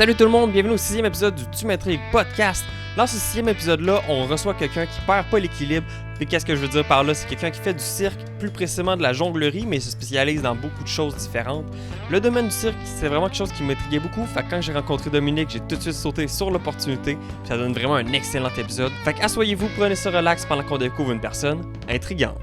Salut tout le monde, bienvenue au 6e épisode du Tu m'intrigues podcast. Dans ce 6e épisode-là, on reçoit quelqu'un qui perd pas l'équilibre. Puis qu'est-ce que je veux dire par là? C'est quelqu'un qui fait du cirque, plus précisément de la jonglerie, mais se spécialise dans beaucoup de choses différentes. Le domaine du cirque, c'est vraiment quelque chose qui m'intriguait beaucoup. Fait que quand j'ai rencontré Dominique, j'ai tout de suite sauté sur l'opportunité. Puis ça donne vraiment un excellent épisode. Fait que asseyez-vous, prenez ça relax pendant qu'on découvre une personne intrigante.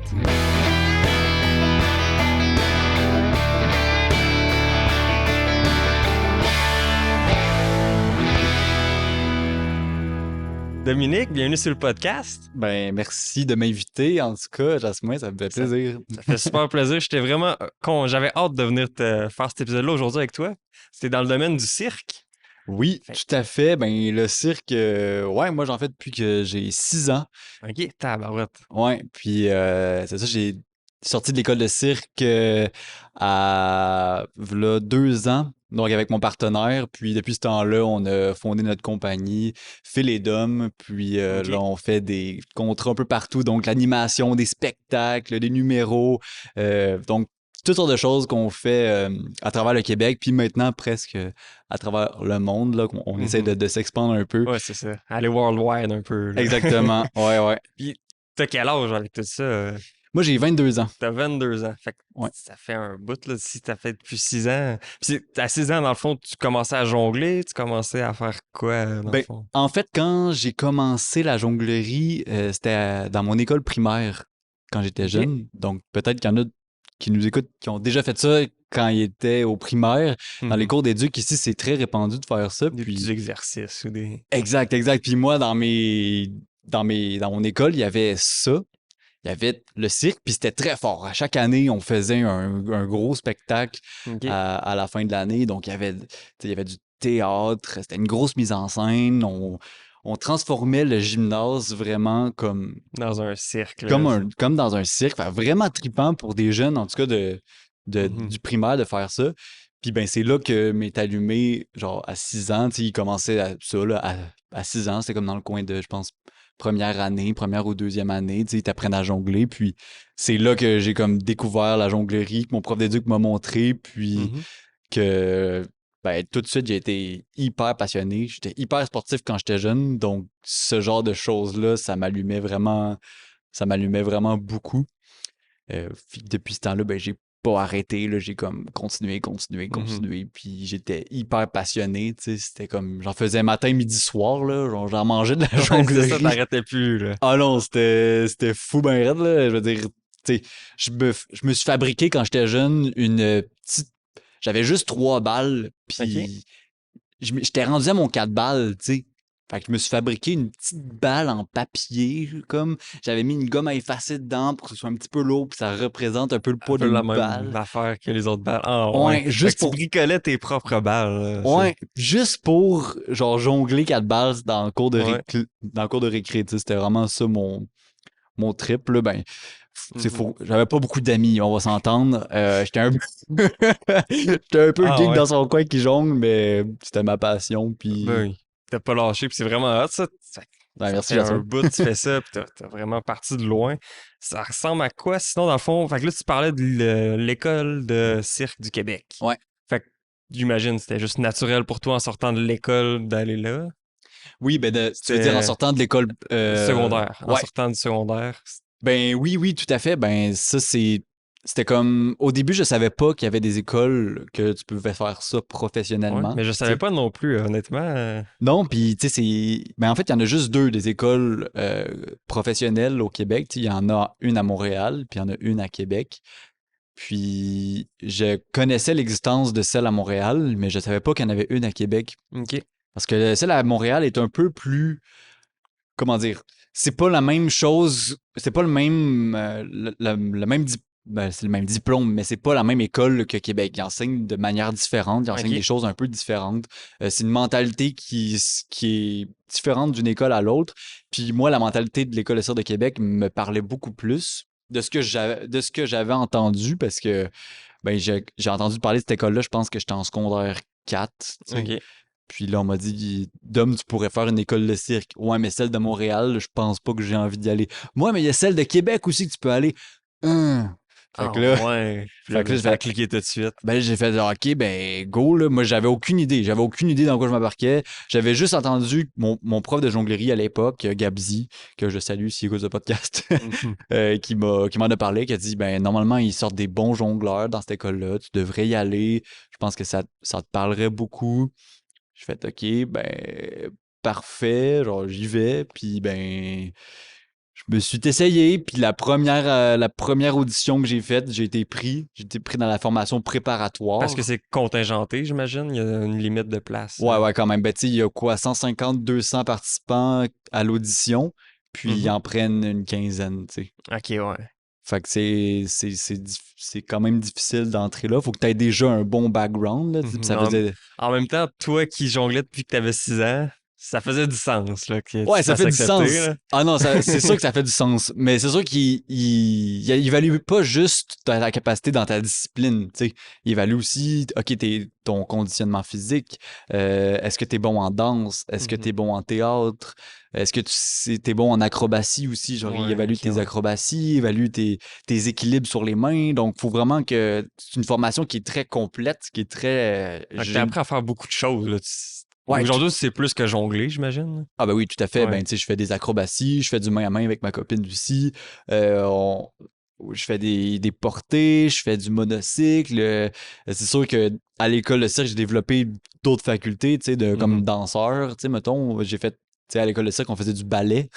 Dominique, bienvenue sur le podcast. Ben, merci de m'inviter. En tout cas, Jasmin, ça me fait plaisir. Ça fait super plaisir. J'étais vraiment j'avais hâte de venir te faire cet épisode-là aujourd'hui avec toi. C'était dans le domaine du cirque. Oui, tout à fait. Ben, le cirque, ouais, moi, j'en fais depuis que j'ai 6 ans. OK, tabarouette. Ouais, puis c'est ça, j'ai sorti de l'école de cirque à v'là 2 ans, donc avec mon partenaire. Puis depuis ce temps-là, on a fondé notre compagnie, Phil et Dom. Puis OK. là, on fait des contrats un peu partout, donc l'animation, des spectacles, des numéros, donc toutes sortes de choses qu'on fait à travers le Québec, puis maintenant presque à travers le monde, là, on essaie de s'expandre un peu. Ouais, c'est ça. Aller worldwide un peu. Là. Exactement, ouais. Puis, t'as quel âge avec tout ça? Moi, j'ai 22 ans. T'as 22 ans. Fait que Ouais. ça fait un bout, là, si t'as fait depuis 6 ans. Puis, à 6 ans, dans le fond, tu commençais à jongler? Tu commençais à faire quoi, dans le Ben, fond? en fait, quand j'ai commencé la jonglerie, c'était dans mon école primaire quand j'étais OK. jeune. Donc, peut-être qu'il y en a qui nous écoutent qui ont déjà fait ça quand ils étaient au primaire. Dans les cours d'éduc, ici, c'est très répandu de faire ça. Des petits Puis, exercices ou des... exact. Puis moi, dans mon école, il y avait ça. Il y avait le cirque, puis c'était très fort. À chaque année, on faisait un gros spectacle OK. à la fin de l'année. Donc, il y avait du théâtre, c'était une grosse mise en scène. On transformait le gymnase vraiment Dans un cirque, là. comme dans un cirque. Fait vraiment trippant pour des jeunes, en tout cas du primaire, de faire ça. Puis ben c'est là que m'est allumé, genre à 6 ans, il commençait ça là, à 6 ans, c'était comme dans le coin de, je pense, première ou deuxième année, ils t'apprennent à jongler. Puis c'est là que j'ai comme découvert la jonglerie, que mon prof d'éduc m'a montré, puis que ben, tout de suite, j'ai été hyper passionné. J'étais hyper sportif quand j'étais jeune, donc ce genre de choses-là, ça m'allumait vraiment beaucoup. Puis depuis ce temps-là, ben, j'ai pas arrêté, là, j'ai comme continué, puis j'étais hyper passionné, tu sais, c'était comme, j'en faisais matin, midi, soir, là, genre, j'en mangeais de la Ouais, jonglerie. c'est ça, t'arrêtais plus, là. Ah non, c'était fou ben raide, là, je veux dire, tu sais, je me suis fabriqué quand j'étais jeune une petite, j'avais juste 3 balles, puis j'étais rendu à mon 4 balles, tu sais. Fait que je me suis fabriqué une petite balle en papier, comme j'avais mis une gomme à effacer dedans pour que ce soit un petit peu lourd, puis ça représente un peu le Un poids peu la d'une même balle. affaire que les autres balles. Ah ouais. Ouais, Fait juste que tu pour bricolais tes propres balles, là. ouais, juste pour genre jongler 4 balles dans le cours de Ouais. dans le cours de récré, tu sais, c'était vraiment ça mon trip là, ben c'est Mhm. faux, j'avais pas beaucoup d'amis, on va s'entendre. J'étais un j'étais un peu le Ah geek ouais. dans son coin qui jongle, mais c'était ma passion, puis Ben oui. T'as pas lâché, puis c'est vraiment hot, ça. ben, Ça merci fait un Jasmin. bout, tu fais ça, puis t'as vraiment parti de loin. Ça ressemble à quoi, sinon, dans le fond? Fait que là, tu parlais de l'école de cirque du Québec. Ouais. Fait que j'imagine c'était juste naturel pour toi en sortant de l'école d'aller là. Oui, ben tu veux dire en C'était sortant de l'école secondaire. En ouais. sortant du secondaire. Ben oui, tout à fait. Ben ça c'était comme au début je savais pas qu'il y avait des écoles que tu pouvais faire ça Ouais. professionnellement. Mais je Tu savais sais. pas non plus, honnêtement. Non, puis tu sais c'est ben en fait il y en a juste deux des écoles professionnelles au Québec. Tu sais, il y en a une à Montréal, puis il y en a une à Québec. Puis je connaissais l'existence de celle à Montréal, mais je savais pas qu'il y en avait une à Québec. OK. Parce que celle à Montréal est un peu plus comment dire, c'est pas la même chose, c'est pas le même, le même, ben, c'est le même diplôme, mais c'est pas la même école que Québec. Ils enseignent de manière différente, ils enseignent OK. des choses un peu différentes. C'est une mentalité qui est différente d'une école à l'autre. Puis moi, la mentalité de l'école de cirque de Québec me parlait beaucoup plus de ce que j'avais entendu parce que ben j'ai entendu parler de cette école-là, je pense que j'étais en secondaire 4, tu sais. OK. Puis là, on m'a dit, Dom, tu pourrais faire une école de cirque. Ouais, mais celle de Montréal, je pense pas que j'ai envie d'y aller. Moi, mais il y a celle de Québec aussi que tu peux aller. Fait Ah que là, ouais. Puis là, fait que là, ça a cliqué tout de suite. ben, j'ai fait genre, OK, ben, go, là. Moi, j'avais aucune idée. J'avais aucune idée dans quoi je m'embarquais. J'avais juste entendu mon prof de jonglerie à l'époque, Gabzi, que je salue s'il écoute ce podcast, Mhm. qui m'en a parlé, qui a dit, ben, normalement, ils sortent des bons jongleurs dans cette école-là. Tu devrais y aller. Je pense que ça te parlerait beaucoup. Je fais, OK, ben, parfait. Genre, j'y vais. Puis, ben, je me suis essayé, puis la première audition que j'ai faite, j'ai été pris. J'ai été pris dans la formation Parce que préparatoire. c'est contingenté, j'imagine. Il y a une limite de place. Ouais, ouais, quand même. Ben, tu sais, il y a quoi, 150, 200 participants à l'audition, puis ils Mhm. en prennent une quinzaine, tu sais. Ok, ouais. Fait que c'est quand même difficile d'entrer là. Faut que tu aies déjà un bon background, là, tu sais, puis Mhm. ça faisait... En même temps, toi qui jonglais depuis que t'avais 6 ans, ça faisait du sens, là, que tu Ouais, te ça fasses fait du accepter, sens. là. Ah non, c'est sûr que ça fait du sens. Mais c'est sûr qu'il évalue pas juste ta capacité dans ta discipline. Tu sais. Il évalue aussi, OK, ton conditionnement physique. Est-ce que tu es bon en danse? Est-ce que tu es Mhm. bon en théâtre? Est-ce que tu es bon en acrobatie aussi? Genre, il Ouais, évalue ok, tes ouais. acrobaties, il évalue tes équilibres sur les mains. Donc, il faut vraiment que... C'est une formation qui est très complète, qui est très... Fait que t'as appris à faire beaucoup de choses, là. Ouais, Aujourd'hui, c'est plus que jongler, j'imagine. ah ben oui, tout à fait. Ouais. Ben, tu sais, je fais des acrobaties, je fais du main à main avec ma copine Lucie. Euh, on- je fais des portées, je fais du monocycle. C'est sûr que à l'école de cirque, j'ai développé d'autres facultés, tu sais, comme Mhm. danseur. Tu sais, mettons, j'ai fait, tu sais, à l'école de cirque, on faisait du ballet.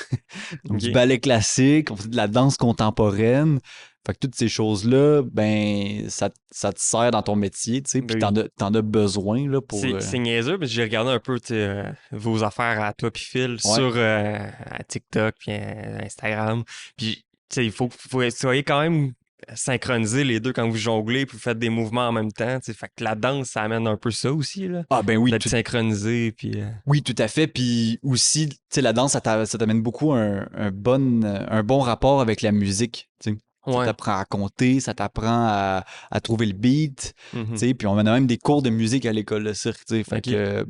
Donc, du Ok. ballet classique, on faisait de la danse contemporaine. Fait que toutes ces choses-là, ben, ça te sert dans ton métier, tu sais, puis Ben oui. t'en as besoin, là, pour... C'est niaiseux, mais j'ai regardé un peu tu sais, vos affaires à toi puis Phil Ouais. sur à TikTok puis Instagram. Puis tu sais, faut soyez quand même synchroniser les deux quand vous jonglez puis vous faites des mouvements en même temps. Tu sais. Fait que la danse, ça amène un peu ça aussi, là. Ah ben oui, D'être synchronisé puis oui, tout à fait. Puis aussi, tu sais, la danse, ça t'amène beaucoup un bon rapport avec la musique. Tu sais. Ça ouais. t'apprend à compter, ça t'apprend à trouver le beat. Tu Mhm. sais. Puis on a même des cours de musique à l'école de cirque. Tu sais. OK.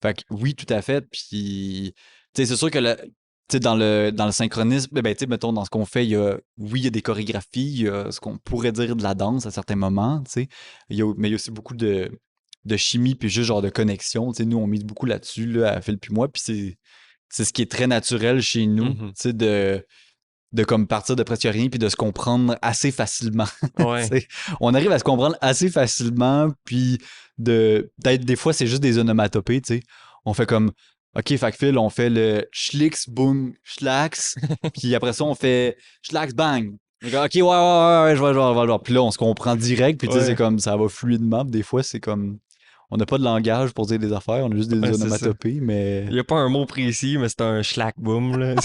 Fait que oui, tout à fait. Puis, tu sais, c'est sûr que tu sais, dans le synchronisme, ben, tu sais, mettons, dans ce qu'on fait, oui, il y a des chorégraphies, il y a ce qu'on pourrait dire de la danse à certains moments, tu sais. Mais il y a aussi beaucoup de chimie, puis juste genre de connexion. Tu sais, nous, on mise beaucoup là-dessus, là, à Phil puis moi, puis c'est ce qui est très naturel chez nous, tu Mhm. sais, de comme partir de presque rien, puis de se comprendre assez facilement. Tu Ouais. sais. On arrive à se comprendre assez facilement, puis d'être des fois, c'est juste des onomatopées, tu sais. On fait comme, OK, fait que Phil, on fait le schlix, boom, schlax, puis après ça, on fait schlax, bang. OK, ouais, ouais, ouais, ouais, je vois, je vois, je vois, je vois. Puis là, on se comprend direct, puis tu sais, c'est Ouais. comme, ça va fluidement. Puis des fois, c'est comme, on n'a pas de langage pour dire des affaires, on a juste des Ouais, c'est ça. onomatopées, mais... Il n'y a pas un mot précis, mais c'est un schlack boom, là.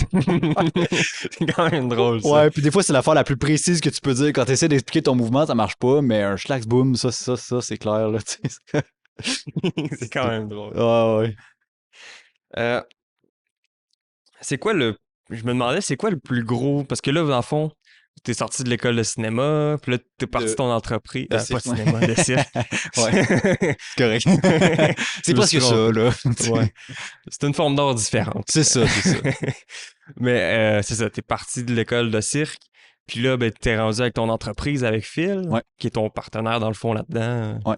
C'est quand même drôle, ça. Ouais, puis des fois, c'est l'affaire la plus précise que tu peux dire. Quand tu essaies d'expliquer ton mouvement, ça marche pas, mais un schlax boom, ça, c'est clair, là, tu sais. C'est quand même drôle. Ah ouais. Euh, c'est quoi le. Je me demandais, c'est quoi le plus gros. Parce que là, dans le fond, t'es sorti de l'école de cinéma, puis là, t'es parti de De, ton entreprise. de Pas de cirque, ouais. cinéma, de cirque. Ouais, c'est correct. Je C'est me suis presque ça, trompé. là. Ouais. C'est une forme d'art différente. C'est ça, c'est ça. Mais c'est ça, t'es parti de l'école de cirque, puis là, ben, t'es rendu avec ton entreprise avec Phil, Ouais, qui est ton partenaire dans le fond là-dedans. ouais,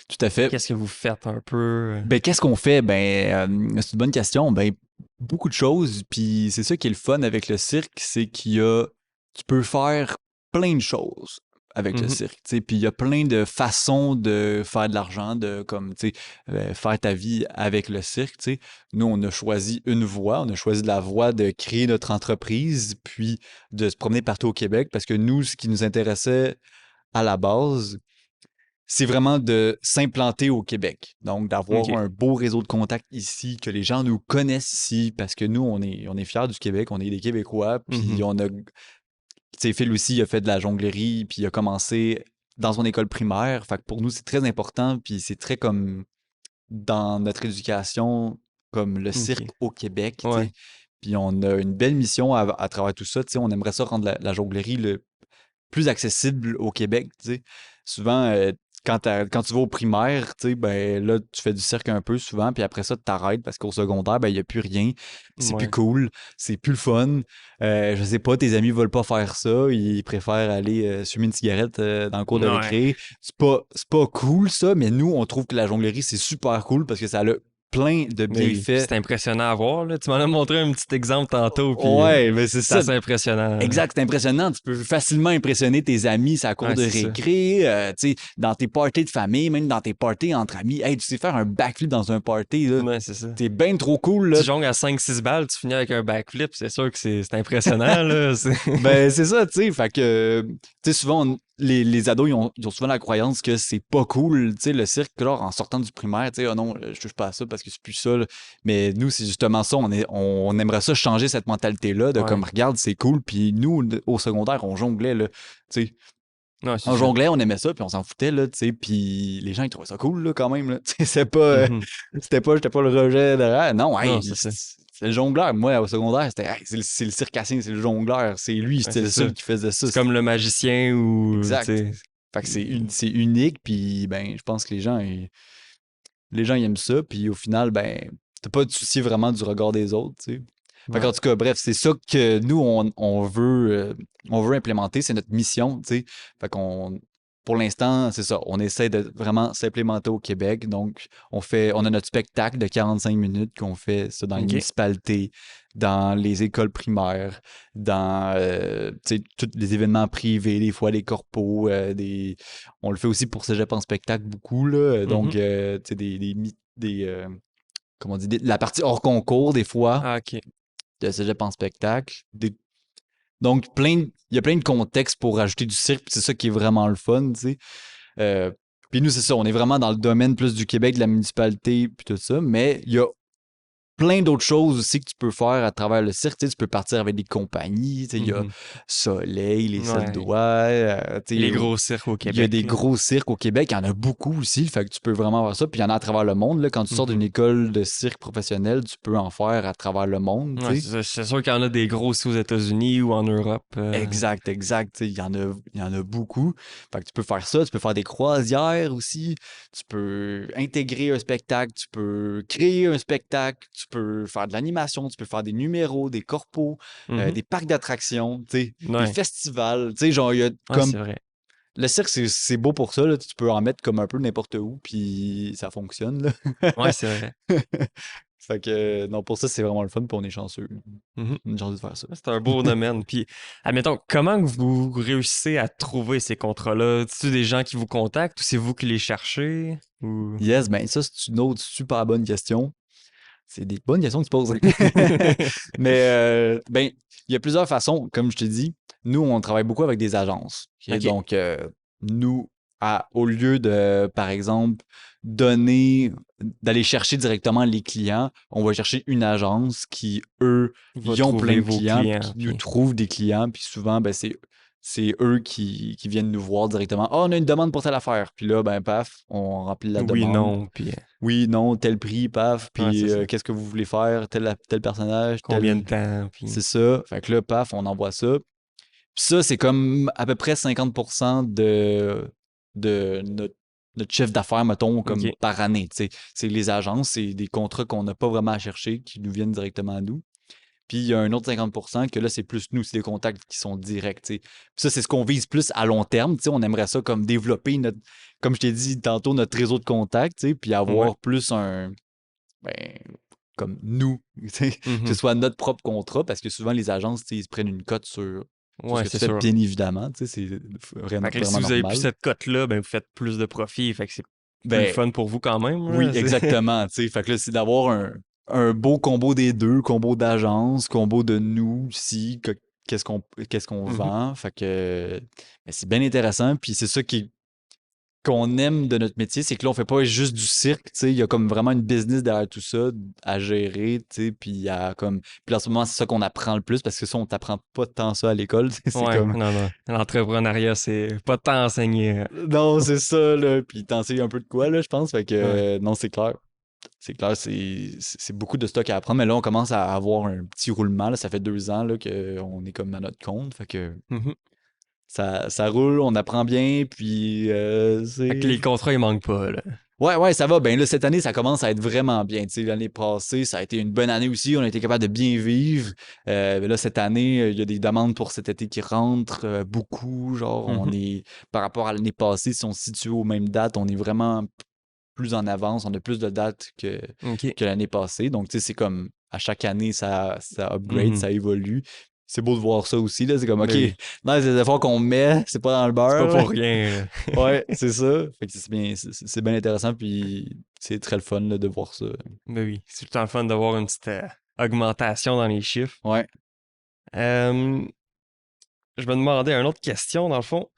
tout à fait. Qu'est-ce que vous faites un peu? Ben, qu'est-ce qu'on fait? C'est une bonne question. Ben, beaucoup de choses. Puis c'est ça qui est le fun avec le cirque, c'est tu peux faire plein de choses avec le Mhm. cirque. Tu sais. Puis il y a plein de façons de faire de l'argent, tu sais, faire ta vie avec le cirque. Tu sais. Nous, on a choisi une voie. On a choisi la voie de créer notre entreprise, puis de se promener partout au Québec, parce que nous, ce qui nous intéressait à la base, c'est vraiment de s'implanter au Québec. Donc, d'avoir OK. un beau réseau de contacts ici, que les gens nous connaissent ici, parce que nous, on est fiers du Québec, on est des Québécois, puis Mhm. tu sais, Phil aussi, il a fait de la jonglerie, puis il a commencé dans son école primaire. Fait que pour nous, c'est très important, puis c'est très comme dans notre éducation, comme le cirque OK. au Québec, tu sais. Ouais. Puis on a une belle mission à travers tout ça, tu sais. On aimerait ça rendre la jonglerie le plus accessible au Québec, tu sais. Souvent, quand tu vas au primaire, tu sais, ben là, tu fais du cirque un peu souvent, puis après ça, tu t'arrêtes parce qu'au secondaire, ben il n'y a plus rien, puis c'est plus Ouais. cool, c'est plus le fun. Je sais pas, tes amis veulent pas faire ça, ils préfèrent aller fumer une cigarette dans le cours de Ouais. récré. C'est pas cool ça, mais nous, on trouve que la jonglerie, c'est super cool parce que ça a plein de Mais oui, bienfaits. c'est impressionnant à voir, là. Tu m'en as montré un petit exemple tantôt, puis Ouais, mais c'est c'est ça. assez impressionnant. Exact, c'est impressionnant. Tu peux facilement impressionner tes amis à la cour Ouais, de c'est ça. récré, tu sais, dans tes parties de famille, même dans tes parties entre amis. Hey, tu sais faire un backflip dans un party, là. Ouais, c'est ça. T'es bien trop cool, Tu là. jongles à 5-6 balles, tu finis avec un backflip, c'est sûr que c'est impressionnant, là. Ben, c'est ça, tu sais. Fait que, tu sais, souvent, les ados, ils ont souvent la croyance que c'est pas cool, tu sais, le cirque, genre, en sortant du primaire, tu sais, oh non, je touche pas à ça parce que c'est plus ça, là. Mais nous, c'est justement ça. On aimerait ça changer cette mentalité-là de Ouais. comme, regarde, c'est cool. Puis nous, au secondaire, on jonglait, là. Tu sais, Ouais, c'est on ça. jonglait, on aimait ça, puis on s'en foutait, là, tu sais, puis les gens, ils trouvaient ça cool, là, quand même, là. Tu sais, Mhm. j'étais pas le rejet derrière. Non, Non, hey, c'est ça. c'est le jongleur. Moi, au secondaire, c'était, hey, c'est le circassien, c'est le jongleur. C'est lui, Ouais, c'était c'est le ça. seul qui faisait ça. C'est comme le magicien ou, tu Exact. sais. Fait que c'est unique, puis ben, je pense que les gens, ils aiment ça, puis au final, ben, t'as pas à te soucier vraiment du regard des autres, tu sais. Fait Ouais. qu'en tout cas, bref, c'est ça que nous, on veut implémenter, c'est notre mission, tu sais. Fait qu'on, pour l'instant, c'est ça, on essaie de vraiment s'implémenter au Québec. Donc, on a notre spectacle de 45 minutes qu'on fait ça dans les OK. municipalités, dans les écoles primaires, dans, tu sais, tous les événements privés, des fois les corpos, on le fait aussi pour Cégep en spectacle beaucoup, là. Donc, Mhm. tu sais, comment on dit, la partie hors concours, des fois, Ah, OK. de Cégep en spectacle. Donc, il y a plein de contextes pour rajouter du cirque, puis c'est ça qui est vraiment le fun, tu sais. Euh, puis nous, c'est ça, on est vraiment dans le domaine plus du Québec, de la municipalité, puis tout ça, mais il y a plein d'autres choses aussi que tu peux faire à travers le cirque. Tu sais, tu peux partir avec des compagnies. Tu sais, il y a Mhm. Soleil, les Sept Ouais. Doigts. Tu Les sais, gros cirques au il y a Québec, des là. gros cirques au Québec. Il y en a beaucoup aussi. Fait que tu peux vraiment voir ça. Puis il y en a à travers le monde. Là. Quand tu sors d'une Mhm. école de cirque professionnel, tu peux en faire à travers le monde. Ouais, Tu sais. c'est sûr qu'il y en a des gros aussi aux États-Unis ou en Europe. Exact, exact. Tu sais, il y en a beaucoup. Fait que tu peux faire ça, tu peux faire des croisières aussi, tu peux intégrer un spectacle, tu peux créer un spectacle, tu peux faire de l'animation, tu peux faire des numéros, des corpos, Mhm. des parcs d'attractions, tu sais, des Ouais. festivals. Tu sais, genre, il y a Ouais, comme. c'est vrai. Le cirque, c'est beau pour ça, là. Tu peux en mettre comme un peu n'importe où, puis ça fonctionne, là. Ouais, c'est vrai. Fait que, non, pour ça, c'est vraiment le fun, puis on est chanceux. Mhm. On est chanceux de faire ça. C'est un beau domaine. Puis, admettons, comment que vous réussissez à trouver ces contrats-là? C'est-tu des gens qui vous contactent ou c'est vous qui les cherchez? Ou... Yes, ben ça, c'est une autre super bonne question. C'est des bonnes questions que tu poses. Mais, ben, il y a plusieurs façons. Comme je te dis, nous, on travaille beaucoup avec des agences. OK? OK. Donc, nous, au lieu de, par exemple, donner, d'aller chercher directement les clients, on va chercher une agence qui, eux, Il va ils ont plein trouver de vos clients, puis clients. qui nous Puis... trouvent des clients. Puis souvent, ben, c'est eux qui viennent nous voir directement. Ah, on a une demande pour telle affaire. Puis là, ben, paf, on remplit la Oui, demande. non. Puis, Oui, non, tel prix, paf, ouais, c'est puis ça. qu'est-ce que vous voulez faire, tel personnage, Combien de temps? Puis... c'est ça. Fait que là, paf, on envoie ça. Puis ça, c'est comme à peu près 50% de notre chiffre d'affaires, mettons, comme OK. par année. Tu sais. C'est les agences, c'est des contrats qu'on n'a pas vraiment à chercher, qui nous viennent directement à nous. Puis il y a un autre 50% que là, c'est plus nous, c'est des contacts qui sont directs. Tu sais. Puis ça, c'est ce qu'on vise plus à long terme. Tu sais. On aimerait ça comme développer comme je t'ai dit tantôt, notre réseau de contacts, tu sais, puis Ouais. avoir plus ben, comme nous, tu sais, que ce Mhm. soit notre propre contrat, parce que souvent les agences, tu sais, ils se prennent une cote sur ce Ouais, que tu c'est fais, sûr. bien évidemment, tu sais, c'est Fait que si vraiment vous avez plus normal. cette cote-là, ben vous faites plus de profit. Fait que c'est plus le Ben fun pour vous quand même, oui, là. exactement, tu sais, fait que là, c'est d'avoir un beau combo des deux, combo d'agence, combo de nous aussi, qu'est-ce qu'on qu'est-ce qu'on Mhm. vend, fait que ben, c'est bien intéressant, puis c'est ça qu'on aime de notre métier, c'est que là, on fait pas juste du cirque, tu sais, il y a comme vraiment une business derrière tout ça à gérer, tu sais, puis puis en ce moment, c'est ça qu'on apprend le plus, parce que ça, on t'apprend pas tant ça à l'école, c'est Ouais, comme, non, non. L'entrepreneuriat, c'est pas tant enseigné. non, c'est ça, là, puis t'enseignes un peu de quoi, là, je pense, fait que, Ouais. non, c'est clair. C'est clair, c'est beaucoup de stock à apprendre, mais là, on commence à avoir un petit roulement, là, ça fait 2 ans, là, qu'on est comme à notre compte, fait que Mhm. ça roule, on apprend bien, puis Fait que les contrats, ils manquent pas, là. Ouais, ça va. Ben là, cette année, ça commence à être vraiment bien. Tu sais, l'année passée, ça a été une bonne année aussi. On a été capable de bien vivre. Là, cette année, il y a des demandes pour cet été qui rentrent beaucoup. Genre, on est, par rapport à l'année passée, si on se situe aux mêmes dates, on est vraiment plus en avance. On a plus de dates que l'année passée. Donc, tu sais, c'est comme à chaque année, ça upgrade, ça évolue. C'est beau de voir ça aussi, là. C'est comme, OK, dans les efforts qu'on met, c'est pas dans le beurre. C'est pas pour rien. Ouais, c'est ça. Fait que c'est bien intéressant, puis c'est très le fun là, de voir ça. Ben oui, c'est tout le temps le fun d'avoir une petite augmentation dans les chiffres. Ouais. Je me demandais une autre question, dans le fond.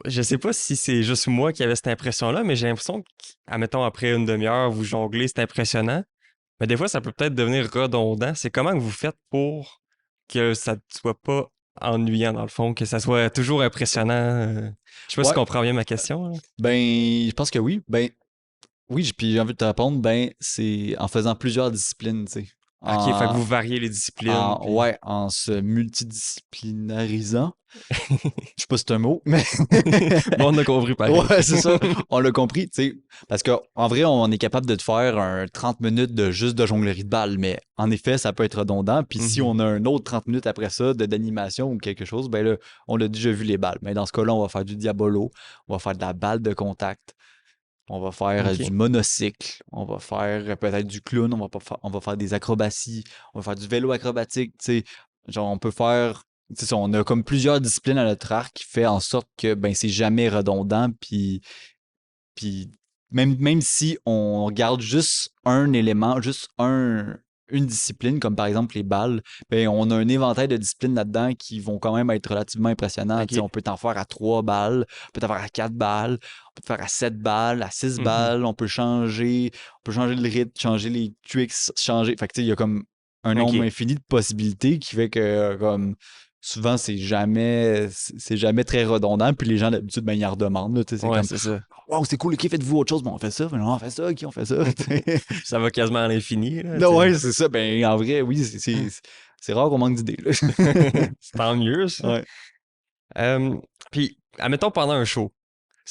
Je sais pas si c'est juste moi qui avait cette impression-là, mais j'ai l'impression qu'admettons, après une demi-heure, vous jonglez, c'est impressionnant. Mais des fois, ça peut peut-être devenir redondant. C'est comment que vous faites pour que ça ne soit pas ennuyant, dans le fond, que ça soit toujours impressionnant? Je sais pas si tu comprends bien ma question, là. Ben, je pense que oui. Ben, oui, puis j'ai envie de te répondre, ben, c'est en faisant plusieurs disciplines, tu sais. OK, fait que vous variez les disciplines. Puis... Ouais, en se multidisciplinarisant. Je sais pas si c'est un mot, mais. Bon, on a compris pareil. Ouais, c'est ça. On l'a compris, tu sais. Parce qu'en vrai, on est capable de te faire un 30 minutes de juste de jonglerie de balles, mais en effet, ça peut être redondant. Puis si on a un autre 30 minutes après ça d'animation ou quelque chose, ben là, on a déjà vu les balles. Mais dans ce cas-là, on va faire du diabolo, on va faire de la balle de contact, on va faire du monocycle, on va faire peut-être du clown, on va faire des acrobaties, on va faire du vélo acrobatique, tu sais. Genre, on peut faire... C'est ça, on a comme plusieurs disciplines à notre arc qui fait en sorte que ben c'est jamais redondant, puis même si on garde juste un élément, juste une discipline, comme par exemple les balles, ben on a un éventail de disciplines là-dedans qui vont quand même être relativement impressionnants. Okay. On peut t'en faire à 3 balles, on peut t'en faire à 4 balles, on peut t'en faire à 7 balles, à 6 balles, on peut changer le rythme, changer les tricks, changer. Fait que tu sais, il y a comme un nombre infini de possibilités qui fait que comme souvent c'est jamais très redondant, puis les gens d'habitude ben ils en redemandent là, c'est comme c'est ça. Wow, c'est cool, ok, faites-vous autre chose, mais on fait ça, on fait ça, ok, on fait ça. Ça va quasiment à l'infini. Non, ouais, c'est ça. Ben, en vrai, oui, c'est rare qu'on manque d'idées. C'est tant mieux, ça. Ouais. Puis, admettons pendant un show,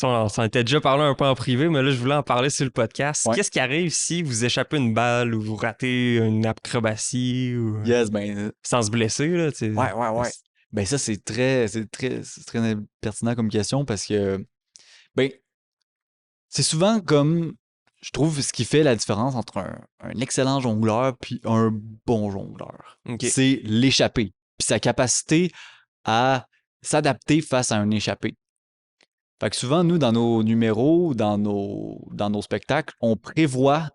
on s'en était déjà parlé un peu en privé, mais là, je voulais en parler sur le podcast. Ouais. Qu'est-ce qui arrive si vous échappez une balle ou vous ratez une acrobatie ou sans se blesser, là, t'sais. Ouais. Ben, ça, c'est très pertinent comme question parce que, ben, c'est souvent comme, je trouve, ce qui fait la différence entre un excellent jongleur puis un bon jongleur. Okay. C'est l'échappée. Puis sa capacité à s'adapter face à un échappé. Fait que souvent, nous, dans nos numéros, dans nos spectacles, on prévoit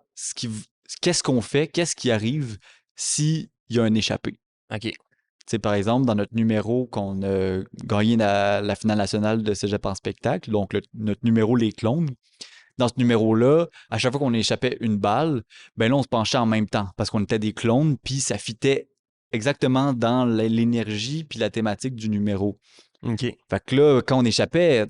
qu'est-ce qu'on fait, qu'est-ce qui arrive s'il y a un échappé. OK. T'sais, par exemple, dans notre numéro qu'on a gagné la finale nationale de Cégep en spectacle, donc notre numéro Les Clones, dans ce numéro-là, à chaque fois qu'on échappait une balle, ben là, on se penchait en même temps parce qu'on était des clones, puis ça fitait exactement dans l'énergie puis la thématique du numéro. OK. Fait que là, quand on échappait,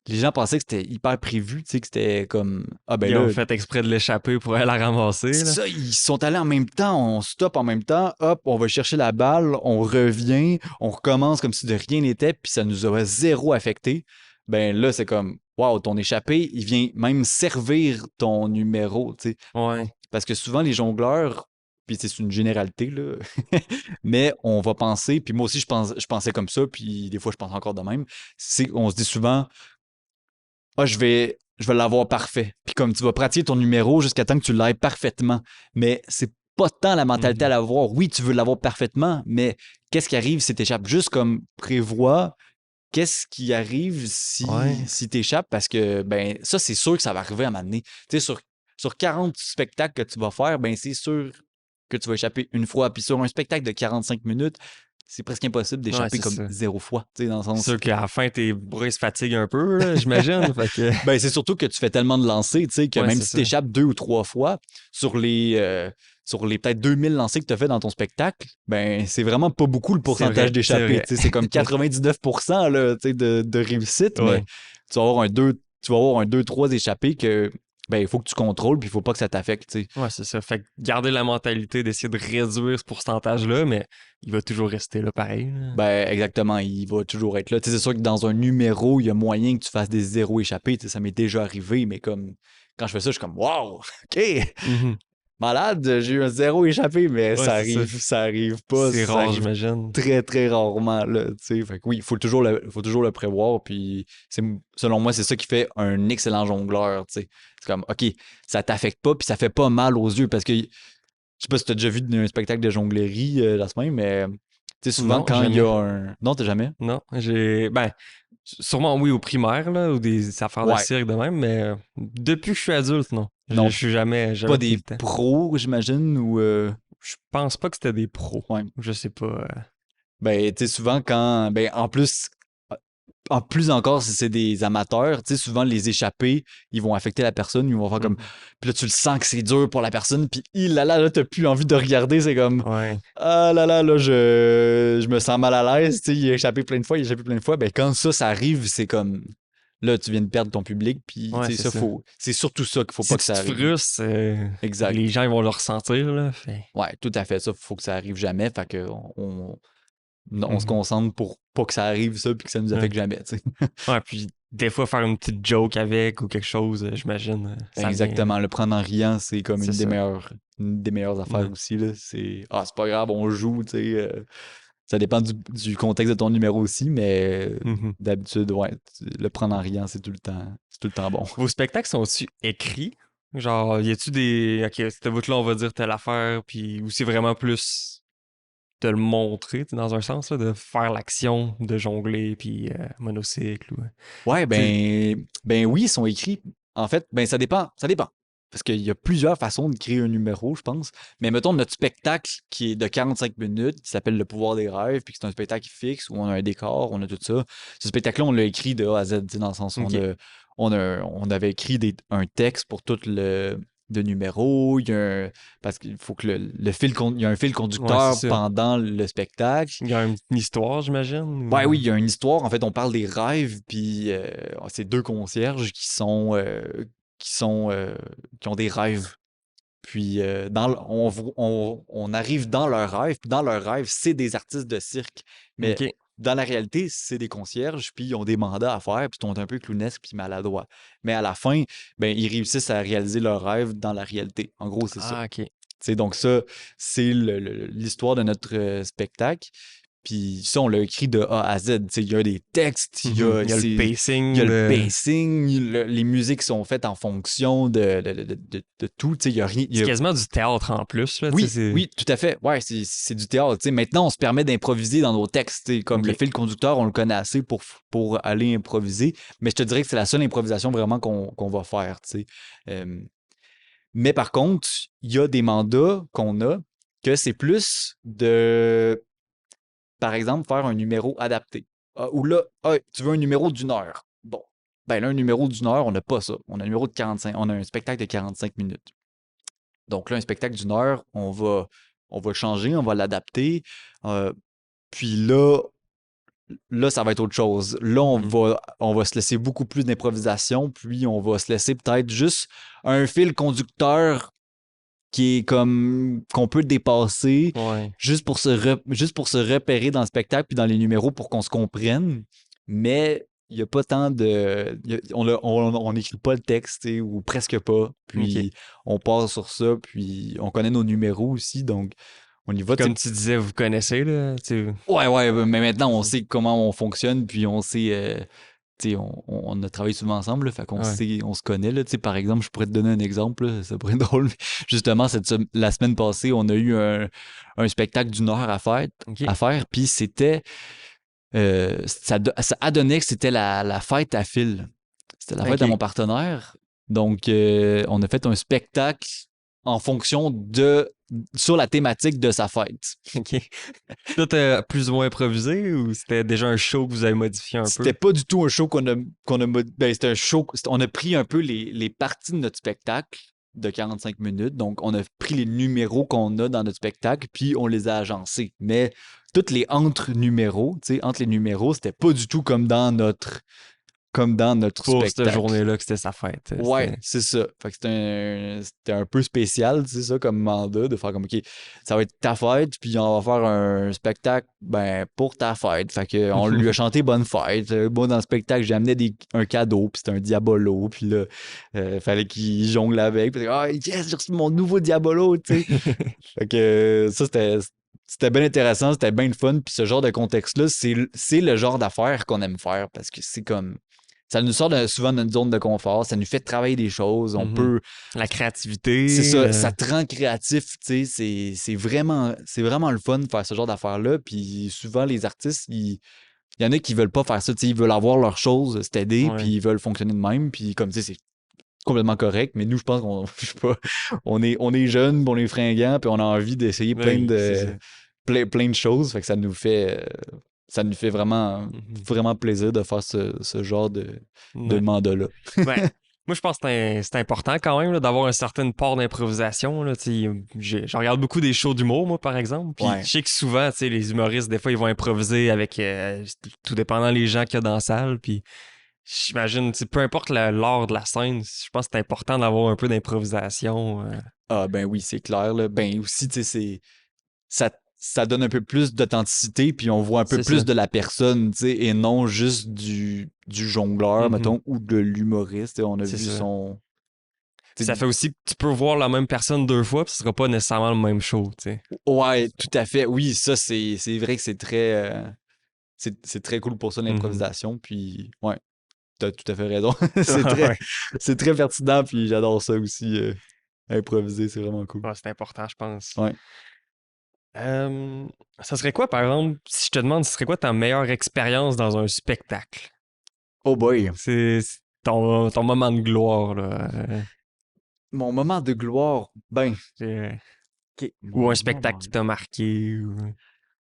les gens pensaient que c'était hyper prévu, tu sais, que c'était comme... Ils ont fait exprès de l'échapper pour aller la ramasser. C'est ça, ils sont allés en même temps, on stoppe en même temps, hop, on va chercher la balle, on revient, on recommence comme si de rien n'était, puis ça nous aurait zéro affecté. Ben là, c'est comme, wow, ton échappé, il vient même servir ton numéro, tu sais. Ouais. Parce que souvent, les jongleurs, puis c'est une généralité, là, mais on va penser, puis moi aussi, je pensais comme ça, puis des fois, je pense encore de même, c'est on se dit souvent, je vais l'avoir parfait. Puis comme tu vas pratiquer ton numéro jusqu'à temps que tu l'ailles parfaitement. Mais c'est pas tant la mentalité à l'avoir. Oui, tu veux l'avoir parfaitement, mais qu'est-ce qui arrive si t'échappes? Juste comme prévois qu'est-ce qui arrive si t'échappes, parce que ben ça, c'est sûr que ça va arriver à un moment donné. Tu sais, sur 40 spectacles que tu vas faire, ben c'est sûr que tu vas échapper une fois. Puis sur un spectacle de 45 minutes, c'est presque impossible d'échapper comme 0 fois. Dans le sens... C'est sûr qu'à la fin, tes bras se fatiguent un peu, là, j'imagine. Fait que... Ben, c'est surtout que tu fais tellement de lancers, tu sais, que même si tu échappes 2 ou 3 fois sur les peut-être 2000 lancers que tu as fait dans ton spectacle, ben, c'est vraiment pas beaucoup le pourcentage d'échappés. C'est comme 99% là, de réussite, mais tu vas avoir un 2-3 échappés que ben, il faut que tu contrôles, puis il faut pas que ça t'affecte, tu sais. Ouais, c'est ça. Fait que garder la mentalité d'essayer de réduire ce pourcentage-là, mais il va toujours rester là pareil, là. Ben, exactement, il va toujours être là. Tu sais, c'est sûr que dans un numéro, il y a moyen que tu fasses des zéros échappés, tu sais, ça m'est déjà arrivé, mais comme, quand je fais ça, je suis comme, wow, OK, Mhm. malade, j'ai eu un zéro échappé, mais Ouais, c'est ça. ça arrive pas, C'est ça rare, arrive j'imagine. très, très rarement, là, tu sais. Fait que oui, faut toujours le prévoir, puis selon moi, c'est ça qui fait un excellent jongleur, tu sais. C'est comme, OK, ça t'affecte pas, puis ça fait pas mal aux yeux, parce que, je sais pas si t'as déjà vu un spectacle de jonglerie la semaine, mais, tu sais, souvent, Non, quand il y jamais. a un... Non, t'as jamais? Non, j'ai... Ben, sûrement oui au primaire, là, ou des affaires de Ouais. cirque de même, mais depuis que je suis adulte, non. Je Non, suis jamais pas pris des le temps. pros, j'imagine, ou... Je pense pas que c'était des pros. ouais. Je sais pas. Ben, tu sais, souvent, quand... Ben, en plus encore, si c'est des amateurs, tu sais, souvent, les échappés, ils vont affecter la personne, ils vont faire comme... Mhm. Puis là, tu le sens que c'est dur pour la personne, puis là, t'as plus envie de regarder, c'est comme... Ouais. Ah là, je me sens mal à l'aise, tu sais, il a échappé plein de fois, il a échappé plein de fois. Ben, quand ça arrive, c'est comme... Là, tu viens de perdre ton public, puis, Ouais, tu sais, c'est ça, ça. faut... C'est surtout ça qu'il faut Si pas que tu ça te arrive. frustres, Exact. les gens ils vont le ressentir, là. Fait... Ouais, tout à fait, ça, faut que ça arrive jamais, fait que on se Mhm. concentre pour pas que ça arrive, ça, puis que ça nous Ouais. affecte jamais, tu sais. Ouais, puis des fois faire une petite joke avec ou quelque chose, j'imagine, ça vient. Exactement, le prendre en riant, c'est comme C'est ça. une des meilleures affaires Ouais. aussi, là. C'est pas grave, on joue, tu sais. Ça dépend du contexte de ton numéro aussi, mais Mhm. d'habitude, ouais, le prendre en riant, c'est tout le temps bon. Vos spectacles sont-ils écrits? Genre, y a-tu des. Ok, cette bout-là, on va dire telle affaire, puis ou c'est vraiment plus de le montrer, tu sais, dans un sens, là, de faire l'action, de jongler, puis monocycle, ou. Ouais, Tu sais, ben oui, ils sont écrits. En fait, ben ça dépend. Parce qu'il y a plusieurs façons de créer un numéro, je pense. Mais mettons notre spectacle qui est de 45 minutes, qui s'appelle Le pouvoir des rêves, puis que c'est un spectacle fixe où on a un décor, on a tout ça. Ce spectacle-là, on l'a écrit de A à Z, tu sais, dans le sens où ok. on avait écrit un texte pour tout le numéro. Parce qu'il faut que il y a un fil Ouais, c'est conducteur ça. pendant le spectacle. Il y a une histoire, j'imagine, Ouais, oui, ou. il y a une histoire. En fait, on parle des rêves, puis c'est deux concierges qui ont des rêves. Puis on arrive dans leurs rêves, puis dans leurs rêves, c'est des artistes de cirque. Mais Ok. dans la réalité, c'est des concierges, puis ils ont des mandats à faire, puis ils sont un peu clownesques, puis maladroits. Mais à la fin, ben, ils réussissent à réaliser leurs rêves dans la réalité. En gros, c'est ça. Ah, ok. Tu sais, donc ça, c'est l'histoire de notre spectacle. Puis ça, on l'a écrit de A à Z. Tu sais, il y a des textes, Mhm. Il y a le il y a pacing le de. pacing, les musiques sont faites en fonction de tout. Tu sais, il y a rien. C'est quasiment du théâtre en plus, là, tu sais, Oui, c'est. oui, tout à fait. Ouais, c'est du théâtre. Tu sais, maintenant, on se permet d'improviser dans nos textes. Tu sais, comme le Ok. fil conducteur, on le connaît assez pour aller improviser. Mais je te dirais que c'est la seule improvisation vraiment qu'on va faire. Tu sais. Euh, mais par contre, il y a des mandats qu'on a que c'est plus de, par exemple, faire un numéro adapté. Ah, ou là, ah, tu veux un numéro d'une heure. Bon, ben là, un numéro d'une heure, on n'a pas ça. On a un numéro de 45, on a un spectacle de 45 minutes. Donc là, un spectacle d'une heure, on va le changer, on va l'adapter. Euh, puis là, ça va être autre chose. Là, Mhm. on va se laisser beaucoup plus d'improvisation, puis on va se laisser peut-être juste un fil conducteur qui est comme qu'on peut dépasser Ouais. juste pour se repérer dans le spectacle puis dans les numéros pour qu'on se comprenne. Mais il n'y a pas tant de. On n'écrit pas le texte, tu sais, ou presque pas. Ok. Puis on part sur ça, puis on connaît nos numéros aussi, donc on y Puis va. Tu sais. comme tu disais, vous connaissez, là, tu sais. Ouais, mais maintenant on Mhm. sait comment on fonctionne, puis on sait. Tu sais, on a travaillé souvent ensemble, là, fait qu'on Ouais. sait, on se connaît. Là, tu sais, par exemple, je pourrais te donner un exemple, là, ça pourrait être drôle. Justement, la semaine passée, on a eu un spectacle d'une heure Ok. à faire, puis c'était. Ça a donné que c'était la fête à Phil. C'était la fête à mon Ok. partenaire. Donc, on a fait un spectacle en fonction sur la thématique de sa fête. Ok. Toi, t'as plus ou moins improvisé ou c'était déjà un show que vous avez modifié un peu? C'était pas du tout un show ben, c'était un show. On a pris un peu les parties de notre spectacle de 45 minutes. Donc, on a pris les numéros qu'on a dans notre spectacle, puis on les a agencés. Mais toutes les entre-numéros, tu sais, entre les numéros, c'était pas du tout comme comme dans notre Pour cette spectacle. journée-là que c'était sa fête. Ouais, C'était- c'est ça. Fait que c'était un peu spécial, c'est ça, comme mandat, de faire comme, OK, ça va être ta fête, puis on va faire un spectacle, ben, pour ta fête. Fait que on lui a chanté bonne fête. Moi, dans le spectacle, j'ai amené un cadeau, puis c'était un Diabolo, puis là, fallait qu'il jongle avec. Puis, ah, yes, j'ai reçu mon nouveau Diabolo, tu sais. Fait que ça, c'était bien intéressant, c'était bien le fun. Puis ce genre de contexte-là, c'est le genre d'affaires qu'on aime faire parce que c'est comme. Ça nous sort souvent de notre zone de confort, ça nous fait travailler des choses, on peut. La créativité. C'est ça, ça te rend créatif, tu sais. C'est vraiment le fun de faire ce genre d'affaires-là. Puis souvent, les artistes, il y en a qui veulent pas faire ça, tu sais, ils veulent avoir leurs choses, s'aider, Ouais. puis ils veulent fonctionner de même. Puis comme tu sais, c'est complètement correct, mais nous, je pense qu'on je sais pas, on est jeunes, on est fringants, puis on a envie d'essayer Oui, c'est ça. plein de choses. Fait que ça nous fait vraiment, Mhm. vraiment plaisir de faire ce genre de Ouais. mandat-là. Ben, moi, je pense que c'est important quand même là, d'avoir une certaine part d'improvisation. Là, tu sais. Je regarde beaucoup des shows d'humour, moi, par exemple. Puis Ouais. je sais que souvent, tu sais, les humoristes, des fois, ils vont improviser avec tout dépendant les gens qu'il y a dans la salle. Puis j'imagine, tu sais, peu importe l'art de la scène, je pense que c'est important d'avoir un peu d'improvisation. Ah ben oui, c'est clair, là. Ben aussi, tu sais, ça donne un peu plus d'authenticité, puis on voit un peu C'est plus ça. de la personne, tu sais, et non juste du jongleur, Mhm. mettons, ou de l'humoriste. On a C'est vu ça. son. Puis tu ça sais, fait aussi que tu peux voir la même personne deux fois, puis ce sera pas nécessairement le même show, tu sais. Ouais, tout à fait. Oui, ça, c'est vrai que c'est très. C'est très cool pour ça, Mhm. l'improvisation. Puis, ouais, t'as tout à fait raison. c'est Ah très, ouais. c'est très pertinent, puis j'adore ça aussi, improviser, c'est vraiment cool. Ouais, c'est important, je pense. Ouais. Euh, Ça serait quoi, par exemple, si je te demande, ce serait quoi ta meilleure expérience dans un spectacle? Oh boy. C'est ton moment de gloire, là. Mon moment de gloire. Ben, Euh, ok, mon ou un spectacle moment. qui t'a marqué.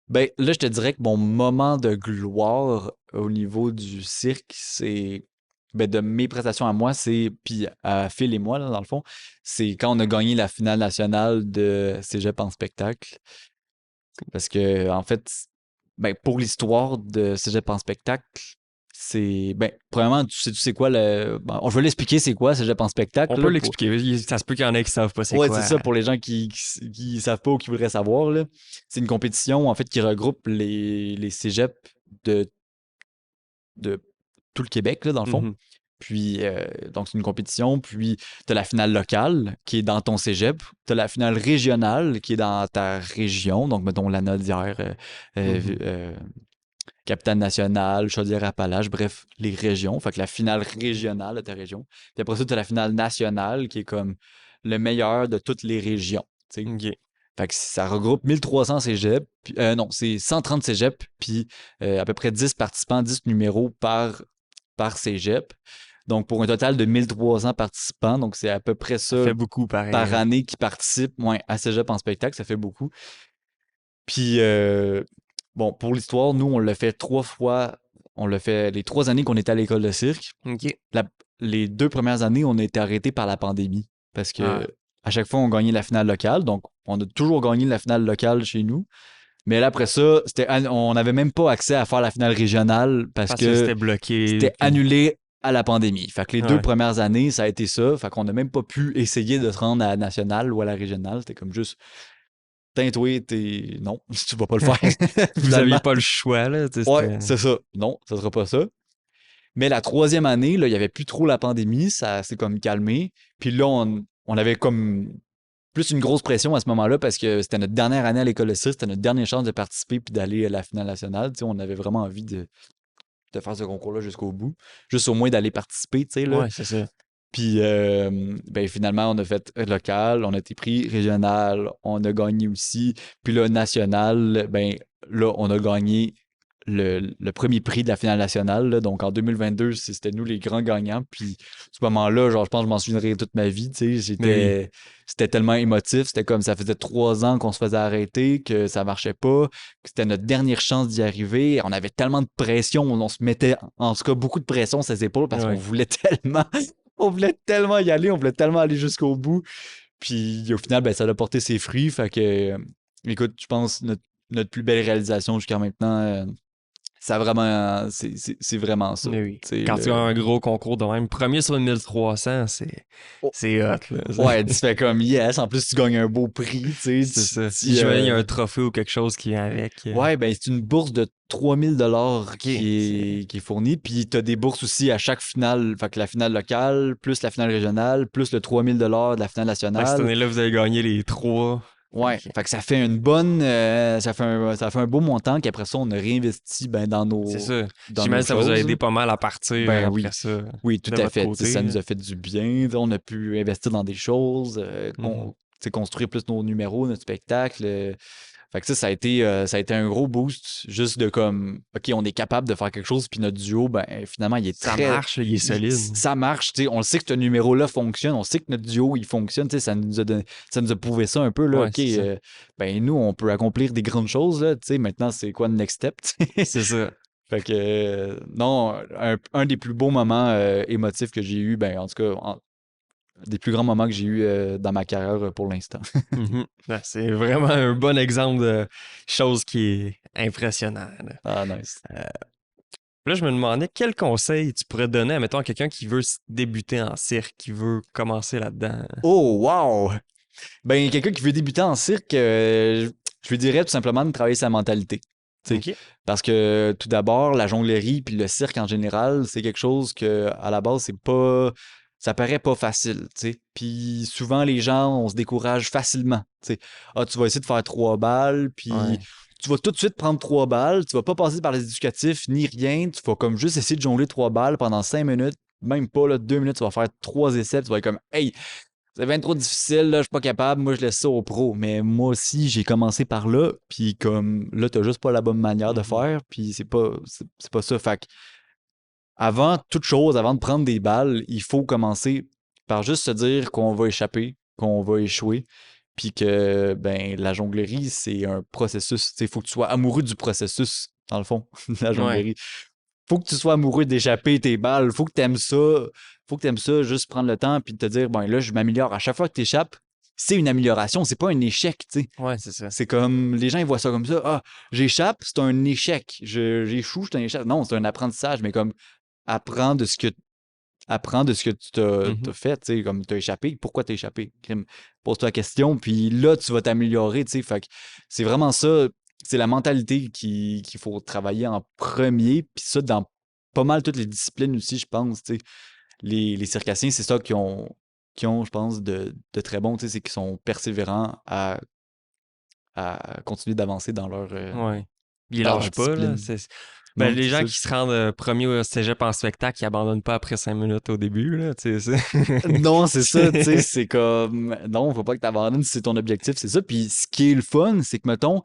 Ben, là, je te dirais que mon moment de gloire au niveau du cirque, c'est. Ben, de mes prestations à moi, c'est. Puis à Phil et moi, là, dans le fond, c'est quand on a gagné la finale nationale de Cégep en spectacle. Parce que, en fait, ben, pour l'histoire de Cégep en spectacle, c'est. Ben, premièrement, tu sais quoi, je vais l'expliquer, c'est quoi Cégep en On spectacle, peut là, l'expliquer. Ça se peut qu'il y en ait qui savent pas c'est Ouais, c'est quoi. ça, pour les gens qui savent pas ou qui voudraient savoir, là. C'est une compétition, en fait, qui regroupe les cégeps de, de tout le Québec, là, dans le fond. Mhm. Puis, donc, c'est une compétition. Puis, tu as la finale locale, qui est dans ton cégep. Tu as la finale régionale, qui est dans ta région. Donc, mettons, la Nodière, Mhm. Capitale-Nationale, Chaudière-Appalaches, bref, les régions. Fait que la finale régionale de ta région. Puis après ça, tu as la finale nationale, qui est comme le meilleur de toutes les régions. Tu sais. Ok. Fait que ça regroupe 1300 cégeps. Non, c'est 130 cégeps, puis à peu près 10 participants, 10 numéros par cégep. Donc, pour un total de 1300 participants. Donc, c'est à peu près Ça ça fait beaucoup, pareil. par Hein. année qui participent à cégep en spectacle. Ça fait beaucoup. Puis, bon, pour l'histoire, nous, on l'a fait 3 fois. On l'a fait les 3 années qu'on était à l'école de cirque. Ok. La- les 2 premières années, on a été arrêtés par la pandémie. Parce Ah, que à chaque fois, on gagnait la finale locale. Donc, on a toujours gagné la finale locale chez nous. Mais là, après ça, on n'avait même pas accès à faire la finale régionale parce parce que que c'était bloqué. c'était Puis... annulé à la pandémie. Fait que les deux Ouais. premières années, ça a été ça. Fait qu'on n'a même pas pu essayer de se rendre à la nationale ou à la régionale. C'était comme juste, toi, non, tu vas pas le faire, Vous aviez finalement. pas le choix, là. Tu sais, Ouais, c'était... c'est ça. Non, ça sera pas ça. Mais la troisième année, là, il y avait plus trop la pandémie. Ça s'est comme calmé. Puis là, on avait comme plus une grosse pression à ce moment-là parce que c'était notre dernière année à l'école de cirque, c'était notre dernière chance de participer puis d'aller à la finale nationale. Tu sais, on avait vraiment envie de faire ce concours-là jusqu'au bout. Juste au moins d'aller participer, tu sais, là. Ouais, c'est ça. Puis, ben, finalement, on a fait local, on a été pris régional, on a gagné aussi. Puis là, national, ben, là, on a gagné le premier prix de la finale nationale. Là. Donc, en 2022, c'était nous les grands gagnants. Puis, à ce moment-là, genre, je pense que je m'en souviendrai toute ma vie, tu sais. Mais oui. C'était tellement émotif. C'était comme ça faisait 3 ans qu'on se faisait arrêter, que ça marchait pas, que c'était notre dernière chance d'y arriver. On avait tellement de pression, on se mettait, en tout cas, beaucoup de pression sur ses épaules parce qu'on Ouais. voulait tellement. On voulait tellement y aller, on voulait tellement aller jusqu'au bout. Puis au final, ben, ça a porté ses fruits. Fait que, écoute, je pense notre plus belle réalisation jusqu'à maintenant, Ça a vraiment, c'est vraiment ça. Mais oui. T'sais, Quand tu as un gros concours de même, premier sur 1300, c'est oh, hot, là. ouais, tu fais comme yes, en plus tu gagnes un beau prix, tu C'est ça. sais. Si j'imagine il y a un trophée ou quelque chose qui vient avec. Ouais, ben c'est une bourse de 3000 $ OK. qui est fournie, puis t'as des bourses aussi à chaque finale, fait que la finale locale, plus la finale régionale, plus le 3000 $ de la finale Cette nationale. année-là, vous avez gagné les 3. Ouais, OK. fait que ça fait une bonne, ça fait un beau montant qu'après ça on a réinvesti ben, C'est ça. dans nos J'imagine que ça vous a choses. aidé pas mal à partir Ben après oui, ça, oui, tout de à votre fait. T'sais, côté, ça là. nous a fait du bien. On a pu investir dans des choses, Mhm. construire plus nos numéros, notre spectacle. Fait que ça a été un gros boost, juste de comme, OK, on est capable de faire quelque chose, puis notre duo, ben finalement, il est Ça marche, là, il est solide. ça marche, tu sais, on le sait que ce numéro-là fonctionne, on sait que notre duo, il fonctionne, tu sais, ça nous a prouvé ça un peu, là, Ouais, OK, c'est ça. ben nous, on peut accomplir des grandes choses, là, tu sais, maintenant, c'est quoi le next step, tu sais? C'est ça. Fait que, non, un des plus beaux moments émotifs que j'ai eu, ben en tout cas, des plus grands moments que j'ai eu dans ma carrière pour l'instant. Mhm. Ben, c'est vraiment un bon exemple de chose qui est impressionnante, là. Ah, nice. Là, je me demandais quel conseil tu pourrais donner, mettons, à quelqu'un qui veut débuter en cirque, qui veut commencer là-dedans. Oh, wow! Ben, quelqu'un qui veut débuter en cirque, je lui dirais tout simplement de travailler sa mentalité. Tu sais. OK? Parce que tout d'abord, la jonglerie puis le cirque en général, c'est quelque chose que à la base, c'est pas. Ça paraît pas facile, tu sais. Puis souvent, les gens, on se décourage facilement. Tu sais. Ah, tu vas essayer de faire 3 balles, puis Ouais. tu vas tout de suite prendre 3 balles, tu vas pas passer par les éducatifs ni rien, tu vas comme juste essayer de jongler 3 balles pendant 5 minutes, même pas là, 2 minutes, tu vas faire 3 essais, tu vas être comme hey, c'est bien trop difficile, là, je suis pas capable, moi je laisse ça aux pros. Mais moi aussi, j'ai commencé par là, puis comme là, t'as juste pas la bonne manière de Mhm. faire, puis c'est pas ça. Fait que avant toute chose, avant de prendre des balles, il faut commencer par juste se dire qu'on va échapper, qu'on va échouer, puis que ben la jonglerie, c'est un processus. Il faut que tu sois amoureux du processus, dans le fond, de la Ouais. jonglerie. Faut que tu sois amoureux d'échapper tes balles. Faut que tu aimes ça. Faut que tu aimes ça, juste prendre le temps puis te dire, bon, là, je m'améliore. À chaque fois que tu échappes, c'est une amélioration. C'est pas un échec, tu sais. Ouais, c'est ça. C'est comme, les gens, ils voient ça comme ça. Ah, j'échappe, c'est un échec. J'échoue, c'est un échec. Non, c'est un apprentissage, mais comme, apprends de ce que, apprends de ce que tu Mhm. t'as fait, tu sais, comme tu as échappé. Pourquoi tu as échappé? Pose-toi la question, puis là, tu vas t'améliorer, tu sais. Fait que c'est vraiment ça. C'est la mentalité qu'il faut travailler en premier, puis ça, dans pas mal toutes les disciplines aussi, je pense, tu sais. Les circassiens, c'est ça qui ont, je pense, de très bon, tu sais, c'est qu'ils sont persévérants à continuer d'avancer Ouais. Il dans leur lâche pas, là. discipline. Ben, Non, les c'est gens ça. qui se rendent premiers au cégep en spectacle, ils abandonnent pas après 5 minutes au début, là. Tu sais, Non, c'est ça, tu sais, c'est comme, non, faut pas que tu abandonnes si c'est ton objectif, c'est ça. Puis ce qui est le fun, c'est que, mettons,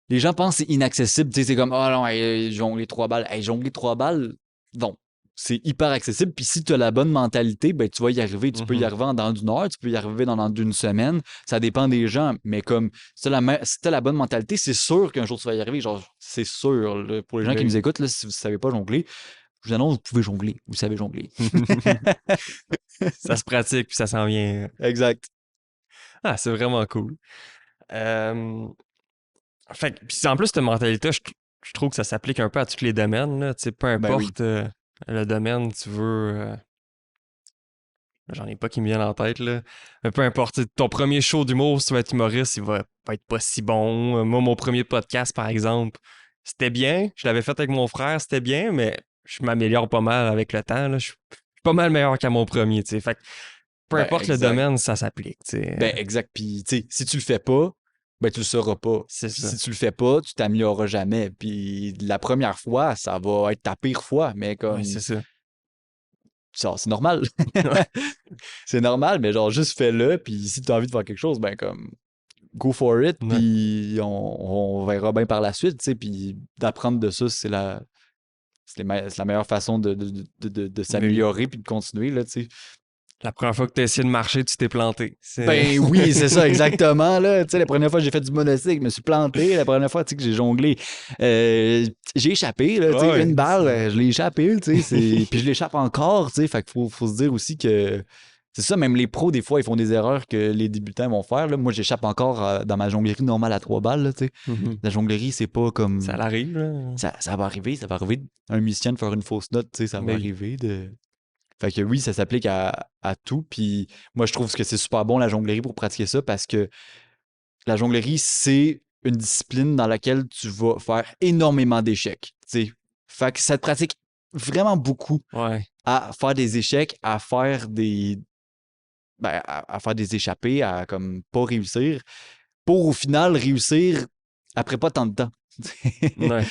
les gens pensent que c'est inaccessible, tu sais, c'est comme, oh non, hey, jongler 3 balles. Hey, jongler 3 balles, non. C'est hyper accessible. Puis si tu as la bonne mentalité, ben, tu vas y arriver. Tu peux y Mhm. arriver en dans d'une heure, tu peux y arriver dans une semaine. Ça dépend des gens. Mais comme, si t'as la bonne mentalité, c'est sûr qu'un jour tu vas y arriver. Genre, c'est sûr. Là. Pour les gens qui Ben nous écoutent, là, si vous savez pas jongler, je vous annonce, vous pouvez jongler. Vous savez jongler. oui. Ça se pratique, puis ça s'en vient. Exact. Ah, c'est vraiment cool. Euh, Fait que, puis en plus, cette mentalité, je trouve que ça s'applique un peu à tous les domaines, là. Tu sais, peu Ben oui. importe le domaine, tu veux. J'en ai pas qui me viennent en tête, là. Mais peu importe, tu sais, ton premier show d'humour, si tu vas être humoriste, il va pas être pas si bon. Moi, mon premier podcast, par exemple, c'était bien. Je l'avais fait avec mon frère, c'était bien, mais je m'améliore pas mal avec le temps, là. Je suis pas mal meilleur qu'à mon premier, tu sais. Fait que peu Ben importe le exact. domaine, ça s'applique, tu sais. Ben exact. Puis, tu sais, si tu le fais pas, ben tu le sauras pas. C'est Puis ça. si tu le fais pas, tu t'amélioreras jamais. Puis la première fois, ça va être ta pire fois, mais Ouais, comme c'est ça. ça, c'est normal. C'est normal, mais genre juste fais-le. Puis si tu as envie de faire quelque chose, ben comme go for it. Ouais. Puis on verra bien par la suite, tu sais. Puis d'apprendre de ça, c'est la meilleure façon de Mais oui. s'améliorer puis de continuer, là, tu sais. La première fois que tu as essayé de marcher, tu t'es planté. C'est... Ben oui, c'est ça, exactement, là. Tu sais, la première fois que j'ai fait du monocycle, je me suis planté. La première fois, tu sais, que j'ai jonglé, j'ai échappé, là, tu sais, Ouais, une balle, je l'ai échappé, tu sais, puis je l'échappe encore, tu sais, fait qu'il faut se dire aussi que C'est ça, même les pros, des fois, ils font des erreurs que les débutants vont faire. Là. Moi, j'échappe encore dans ma jonglerie normale à 3 balles. Là, tu sais. Mhm. La jonglerie, c'est pas Ça comme. l'arrive, là. Ça va arriver, ça va arriver. Un musicien de faire une fausse note, tu sais, ça va Mais oui. arriver. Fait que oui, ça s'applique à tout. Puis moi, je trouve que c'est super bon la jonglerie pour pratiquer ça parce que la jonglerie, c'est une discipline dans laquelle tu vas faire énormément d'échecs. Tu sais. Fait que ça te pratique vraiment beaucoup Ouais. à faire des échecs, à faire à faire des échappées, à comme pas réussir, pour au final réussir après pas tant de temps. Ouais.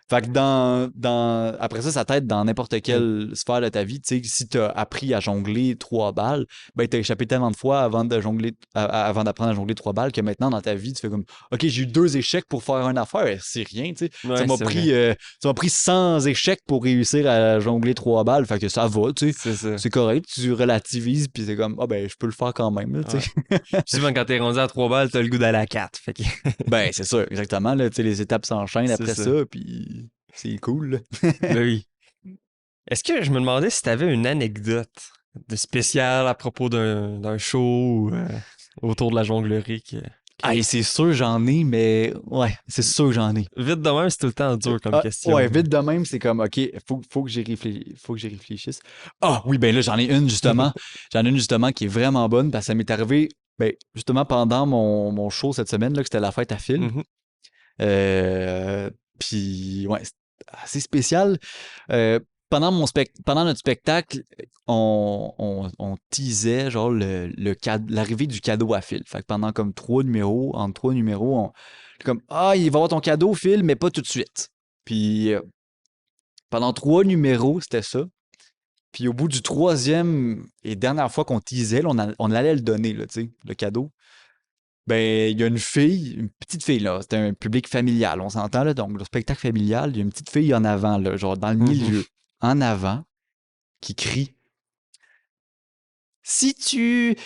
Fait que après ça t'aide dans n'importe Mais quelle sphère de ta vie. Tu sais, si tu as appris à jongler 3 balles, ben t'as échappé tellement de fois avant de jongler, avant d'apprendre à jongler 3 balles que maintenant dans ta vie, tu fais comme OK, j'ai eu 2 échecs pour faire une affaire, c'est rien, tu sais. ouais, c'est vrai. Ça m'a pris 100 échecs pour réussir à jongler 3 balles. Fait que ça va, tu sais. C'est ça. C'est correct, tu relativises, puis c'est comme, ah ben, je peux le faire quand même, là, tu Ouais. sais. Puis souvent, quand t'es rendu à 3 balles, t'as le goût d'aller à 4. Fait que Ben, c'est ça, exactement, là, tu sais, les étapes s'enchaînent c'est après ça. ça, puis c'est cool, là. Ben oui. Est-ce que je me demandais si t'avais une anecdote de spécial à propos d'un show ou, autour de la jonglerie Ah, et c'est sûr, j'en ai, mais ouais, c'est sûr que j'en ai. Vite de même, c'est tout le temps dur comme Ah, question, ouais, là. vite de même, c'est comme, OK, faut que j'y réfléchisse. Ah, oui, ben là, j'en ai une, justement. J'en ai une, justement, qui est vraiment bonne, parce que ça m'est arrivé, ben, justement, pendant mon show cette semaine, là, que c'était la fête à Phil. Mhm. Euh, Puis, ouais, c'est assez spécial. Euh, pendant notre spectacle, on teasait genre l'arrivée du cadeau à Phil. Fait que pendant comme 3 numéros, entre 3 numéros, comme ah, il va avoir ton cadeau, Phil, mais pas tout de suite. Puis pendant 3 numéros, c'était ça. Puis au bout du troisième et dernière fois qu'on teasait, là, on allait le donner, là, tu sais, le cadeau. Ben, il y a une fille, une petite fille, là. C'était un public familial, on s'entend, là. Donc, le spectacle familial, il y a une petite fille en avant, là, genre dans le Mhm. milieu, en avant, qui crie si tu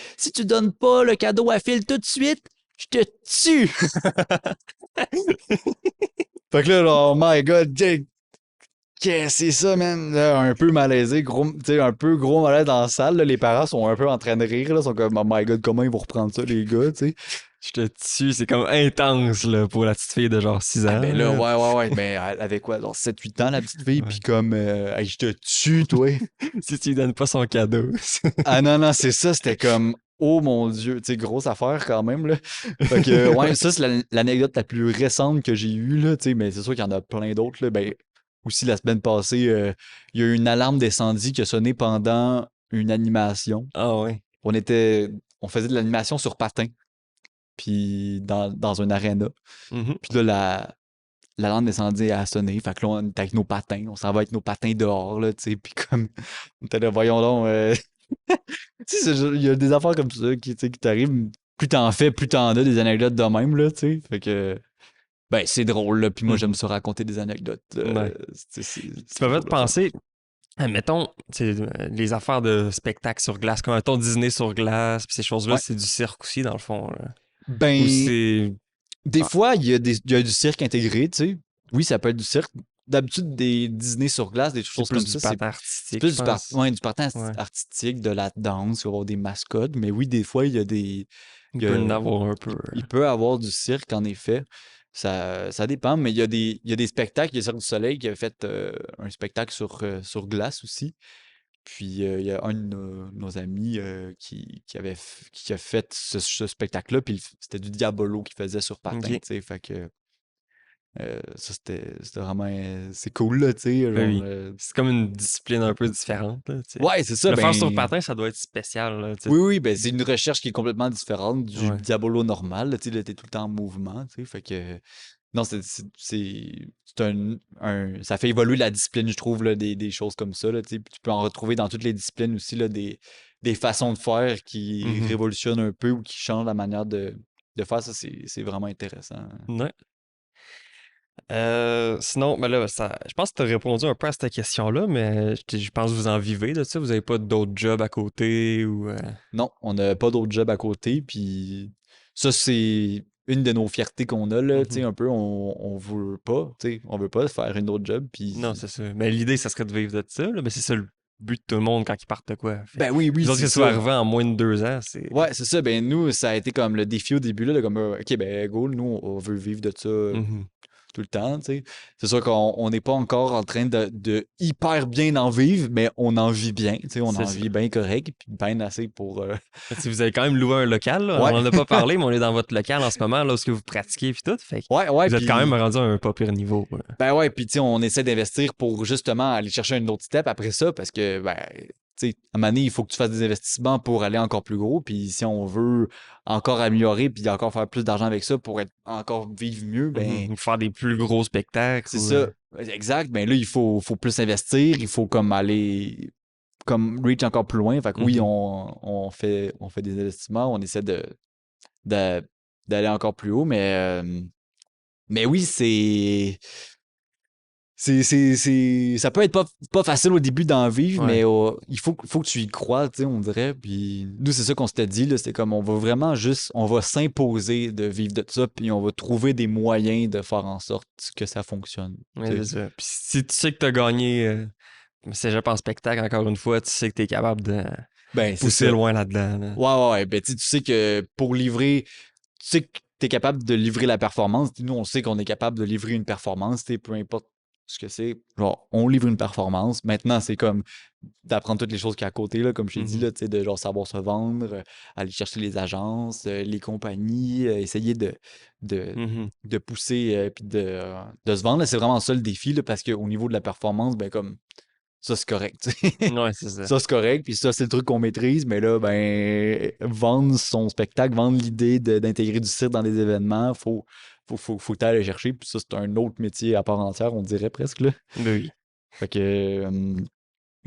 donnes pas le cadeau à Phil tout de suite, je te tue! Fait que là, genre, oh my god, Jake, qu'est-ce que c'est ça, man? Là, un peu malaisé, gros, tu sais, un peu gros malaise dans la salle, là. Les parents sont un peu en train de rire, là. Ils sont comme, oh my god, comment ils vont reprendre ça, les gars, tu sais? Je te tue, c'est comme intense là, pour la petite fille de genre 6 Ah ans, ben là, là. ouais. Ben, elle avait quoi, genre 7 8 ans, la petite fille, Ouais. puis comme, hey, je te tue, toi. Si tu lui donnes pas son cadeau. Ah non, non, c'est ça, c'était comme, oh mon Dieu, tu sais, grosse affaire quand même, là. Fait que, ouais, ça, c'est l'anecdote la plus récente que j'ai eue, là, tu sais, mais c'est sûr qu'il y en a plein d'autres, là. Ben, aussi, la semaine passée, il y a eu une alarme d'incendie qui a sonné pendant une animation. Ah ouais. On était, on faisait de l'animation sur patin, puis dans un aréna. Mhm. Puis là, l'alarme d'incendie a sonné. Fait que là, on est avec nos patins. On s'en va avec nos patins dehors, là, tu sais. Puis comme, on était là, voyons donc. Tu sais, il y a des affaires comme ça qui, tu sais, qui t'arrivent. Plus t'en fais, plus t'en as des anecdotes de même, là, tu sais. Fait que, ben, c'est drôle, là. Puis moi, j'aime Mhm. ça raconter des anecdotes. Ouais. Tu C'est m'avais toujours le fun. penser, mettons, les affaires de spectacle sur glace, comme mettons Disney sur glace, puis ces choses-là, Ouais. c'est du cirque aussi, dans le fond, là. Ou Ben, c'est. des Ah, fois, il y a du cirque intégré, tu sais. Oui, ça peut être du cirque. D'habitude, des Disney sur glace, des c'est choses plus comme du ça, patin c'est artistique, plus je pense. ouais, du patin Ouais. artistique, de la danse, il va y avoir des mascottes. Mais oui, des fois, Il il y peut en a- avoir un peu. il peut avoir du cirque, en effet. Ça dépend, mais il y a des spectacles. Il y a Cirque du Soleil qui avait fait un spectacle sur glace aussi. Puis il y a un de nos amis qui a fait ce spectacle-là. Puis c'était du Diabolo qu'il faisait sur patin, tu Ok. sais. Fait que ça, c'était vraiment. C'est cool, là, tu sais. Ben Genre, oui. C'est comme une discipline un peu différente, là, tu sais. ouais, c'est ça. Le faire sur Ben, patin, ça doit être spécial, là, tu sais. oui, oui, ben, c'est une recherche qui est complètement différente du Ouais. Diabolo normal. Là, tu sais, là, t'es tout le temps en mouvement, tu sais. Fait que. Non, c'est ça fait évoluer la discipline, je trouve, là, des choses comme ça. Là, tu sais. Puis tu peux en retrouver dans toutes les disciplines aussi, là, des façons de faire qui Mhm. révolutionnent un peu ou qui changent la manière de faire. Ça, c'est vraiment intéressant. Ouais. Sinon, ben là, je pense que tu as répondu un peu à cette question-là, mais je pense que vous en vivez de ça. Vous avez pas d'autres jobs à côté ou. Non, on n'a pas d'autre job à côté, puis ça, c'est une de nos fiertés qu'on a, là, tu sais, Mhm. un peu, on veut pas, tu sais, on veut pas faire une autre job, Non, puis c'est ça. Mais l'idée, ça serait de vivre de ça, là. Mais c'est ça, but de tout le monde quand ils partent de quoi. Ben oui, Nous autres, c'est que ça soit ça. arrivé en moins de 2 ans, c'est... Ouais, c'est ça. Ben nous, ça a été comme le défi au début, là, de comme, OK, ben go, nous, on veut vivre de ça Mhm. tout le temps, tu sais. C'est sûr qu'on n'est pas encore en train de hyper bien en vivre, mais on en vit bien, tu sais, on C'est en ça. vit bien correct, puis bien assez pour... Si vous avez quand même loué un local, là. Ouais, On en a pas parlé, mais on est dans votre local en ce moment, là, où est-ce que vous pratiquez puis tout. Fait que ouais, vous êtes quand même puis... rendu à un pas pire niveau. Ben ouais, puis tu sais, on essaie d'investir pour justement aller chercher un autre step après ça, parce que, ben, tu sais, à un moment donné, il faut que tu fasses des investissements pour aller encore plus gros, puis si on veut encore améliorer, puis encore faire plus d'argent avec ça pour être encore vivre mieux, ben, Mhm. Faire des plus gros spectacles c'est ou... ça. Exact. Ben là, il faut plus investir, il faut comme aller, comme reach encore plus loin. Fait que oui, Mhm. on fait des investissements, on essaie de- d'aller encore plus haut, mais oui, ça peut être pas facile au début d'en vivre, Ouais. mais il faut que tu y crois, tu sais, on dirait. Puis nous, c'est ça qu'on s'était dit, là. C'était comme, on va vraiment juste, on va s'imposer de vivre de ça, puis on va trouver des moyens de faire en sorte que ça fonctionne. Ouais, Tu sais. c'est ça. Puis si tu sais que t'as gagné cégep en spectacle, encore une fois, tu sais que t'es capable de Ben, c'est pousser ça. loin là-dedans. Là. Ouais. Ben, tu sais que pour livrer, tu sais que tu es capable de livrer la performance. Nous, on sait qu'on est capable de livrer une performance, tu sais, peu importe ce que c'est. Genre, on livre une performance. Maintenant, c'est comme d'apprendre toutes les choses qu'il y a à côté, là, comme je t'ai dit, Mhm. là, tu sais, de genre savoir se vendre, aller chercher les agences, les compagnies, essayer de, Mhm. de pousser puis de se vendre. Là, c'est vraiment ça le défi, là, parce qu'au niveau de la performance, ben, comme ça, c'est correct. Tu sais. Ouais, c'est ça. Ça, c'est correct. Puis ça, c'est le truc qu'on maîtrise. Mais là, ben, vendre son spectacle, vendre l'idée d'intégrer du cirque dans des événements, faut que tu ailles le chercher. Puis ça, c'est un autre métier à part entière, on dirait presque, là. Ben oui. Fait que.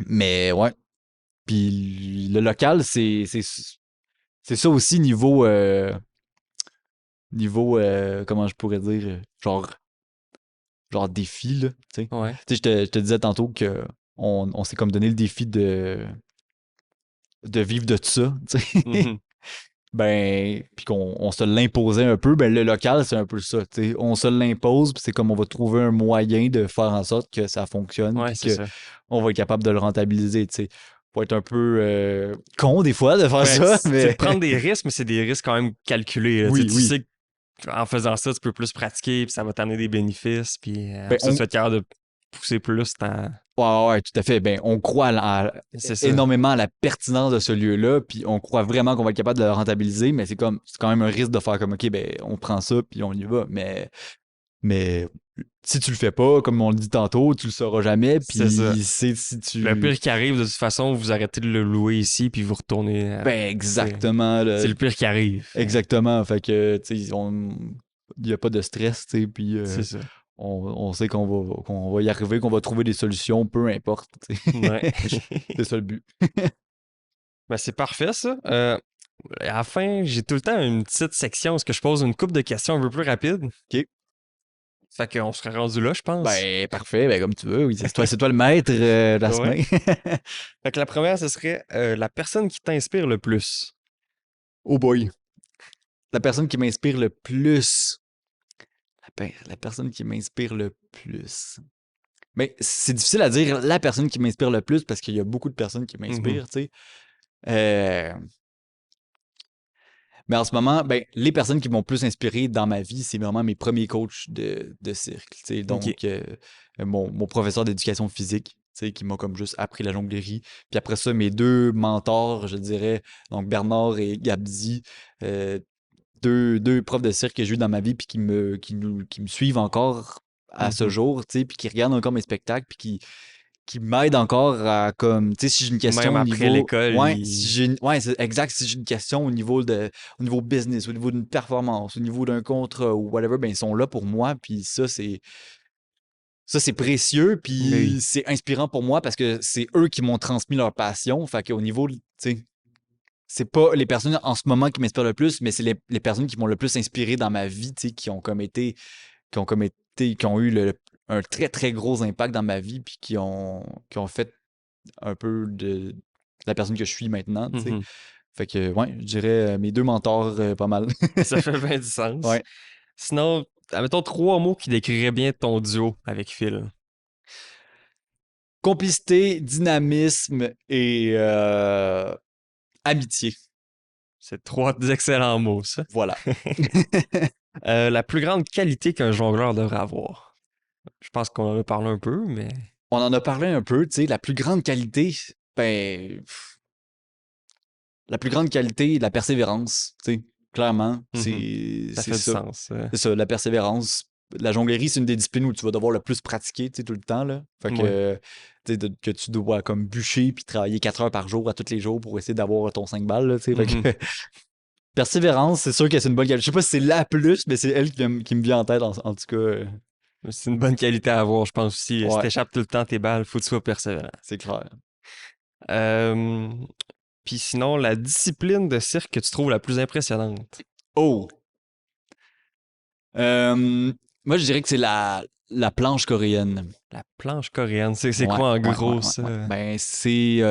Mais ouais. Puis le local, c'est ça aussi niveau, comment je pourrais dire, genre défi, là. Tu sais, Ouais. je te disais tantôt que on s'est comme donné le défi de vivre de ça, tu sais. Mhm. Ben, puis qu'on se l'imposait un peu, ben le local, c'est un peu ça, tu sais. On se l'impose, puis c'est comme on va trouver un moyen de faire en sorte que ça fonctionne, Ouais, puis c'est que ça. on va être capable de le rentabiliser, tu sais. Faut être un peu con des fois de faire Ben, ça, c'est de mais prendre des risques, mais c'est des risques quand même calculés. Là. oui, Tu oui. sais qu'en faisant ça, tu peux plus pratiquer, puis ça va t'amener des bénéfices, puis Ben, après ça, tu vas être capable de pousser plus ta... ouais, tout à fait. Ben, on croit C'est ça. énormément à la pertinence de ce lieu-là, puis on croit vraiment qu'on va être capable de le rentabiliser, mais c'est quand même un risque de faire comme, OK, ben, on prend ça, puis on y va. Mais si tu le fais pas, comme on le dit tantôt, tu le sauras jamais, C'est ça. puis c'est si Le tu... pire qui arrive, de toute façon, vous arrêtez de le louer ici, puis vous retournez. Ben, exactement, là, C'est le pire qui arrive. exactement. Fait que, tu sais, il n'y a pas de stress, tu sais, puis C'est ça. on sait qu'on va y arriver, qu'on va trouver des solutions, peu importe, tu sais. Ouais. C'est ça le but. Ben, c'est parfait, ça. À la fin, j'ai tout le temps une petite section où je pose une couple de questions un peu plus rapides. OK. Fait qu'on serait rendu là, je pense. Ben, parfait, ben, comme tu veux. Oui, c'est toi le maître de la Ouais. semaine. Fait que la première, ce serait la personne qui t'inspire le plus. Oh boy. La personne qui m'inspire le plus. La personne qui m'inspire le plus. Mais c'est difficile à dire la personne qui m'inspire le plus parce qu'il y a beaucoup de personnes qui Mhm. m'inspirent, tu sais. Euh, mais en ce moment, ben, les personnes qui m'ont plus inspiré dans ma vie, c'est vraiment mes premiers coachs de cirque. Tu sais. OK. Donc, mon professeur d'éducation physique, tu sais, qui m'a comme juste appris la jonglerie. Puis après ça, mes deux mentors, je dirais, donc Bernard et Gabdi, euh, deux profs de cirque que j'ai eu dans ma vie, puis qui me suivent encore à ce Mhm. jour, tu sais, puis qui regardent encore mes spectacles, puis qui m'aide encore à comme tu sais si j'ai une question Même au après niveau l'école, ouais si j'ai ouais c'est exact si j'ai une question au niveau business au niveau d'une performance au niveau d'un contrat ou whatever ben ils sont là pour moi puis ça c'est précieux Ben oui. puis c'est inspirant pour moi parce que c'est eux qui m'ont transmis leur passion fait qu'au niveau tu sais c'est pas les personnes en ce moment qui m'inspirent le plus mais c'est les personnes qui m'ont le plus inspiré dans ma vie tu sais qui ont eu un très très gros impact dans ma vie puis qui ont fait un peu de la personne que je suis maintenant, tu sais. Mhm. Fait que, ouais, je dirais mes deux mentors, pas mal. Ça fait bien du sens. Ouais. Sinon, admettons 3 mots qui décriraient bien ton duo avec Phil. complicité, dynamisme et amitié. C'est 3 excellents mots, ça. Voilà. La plus grande qualité qu'un jongleur devrait avoir. Je pense qu'on en a parlé un peu, mais... On en a parlé un peu, tu sais, la plus grande qualité, ben, la plus grande qualité, la persévérance, tu sais, clairement, Ça c'est fait du ça. sens. C'est ça, la persévérance. La jonglerie, c'est une des disciplines où tu vas devoir le plus pratiquer, tu sais, tout le temps, là. Fait que, tu sais, que tu dois comme bûcher puis travailler 4 heures par jour à tous les jours pour essayer d'avoir ton 5 balles, là, tu sais. Fait que, persévérance, c'est sûr que c'est une bonne qualité. Je sais pas si c'est la plus, mais c'est elle qui me vient en tête, en tout cas. C'est une bonne qualité à avoir, je pense aussi. Si Ouais, t'échappes tout le temps tes balles, faut que tu sois persévérant. c'est clair. Euh, Puis sinon, la discipline de cirque que tu trouves la plus impressionnante. Oh! Moi, je dirais que c'est la planche coréenne. La planche coréenne, c'est Ouais, quoi en ouais, ouais, gros ouais, ça? ouais. Ben, c'est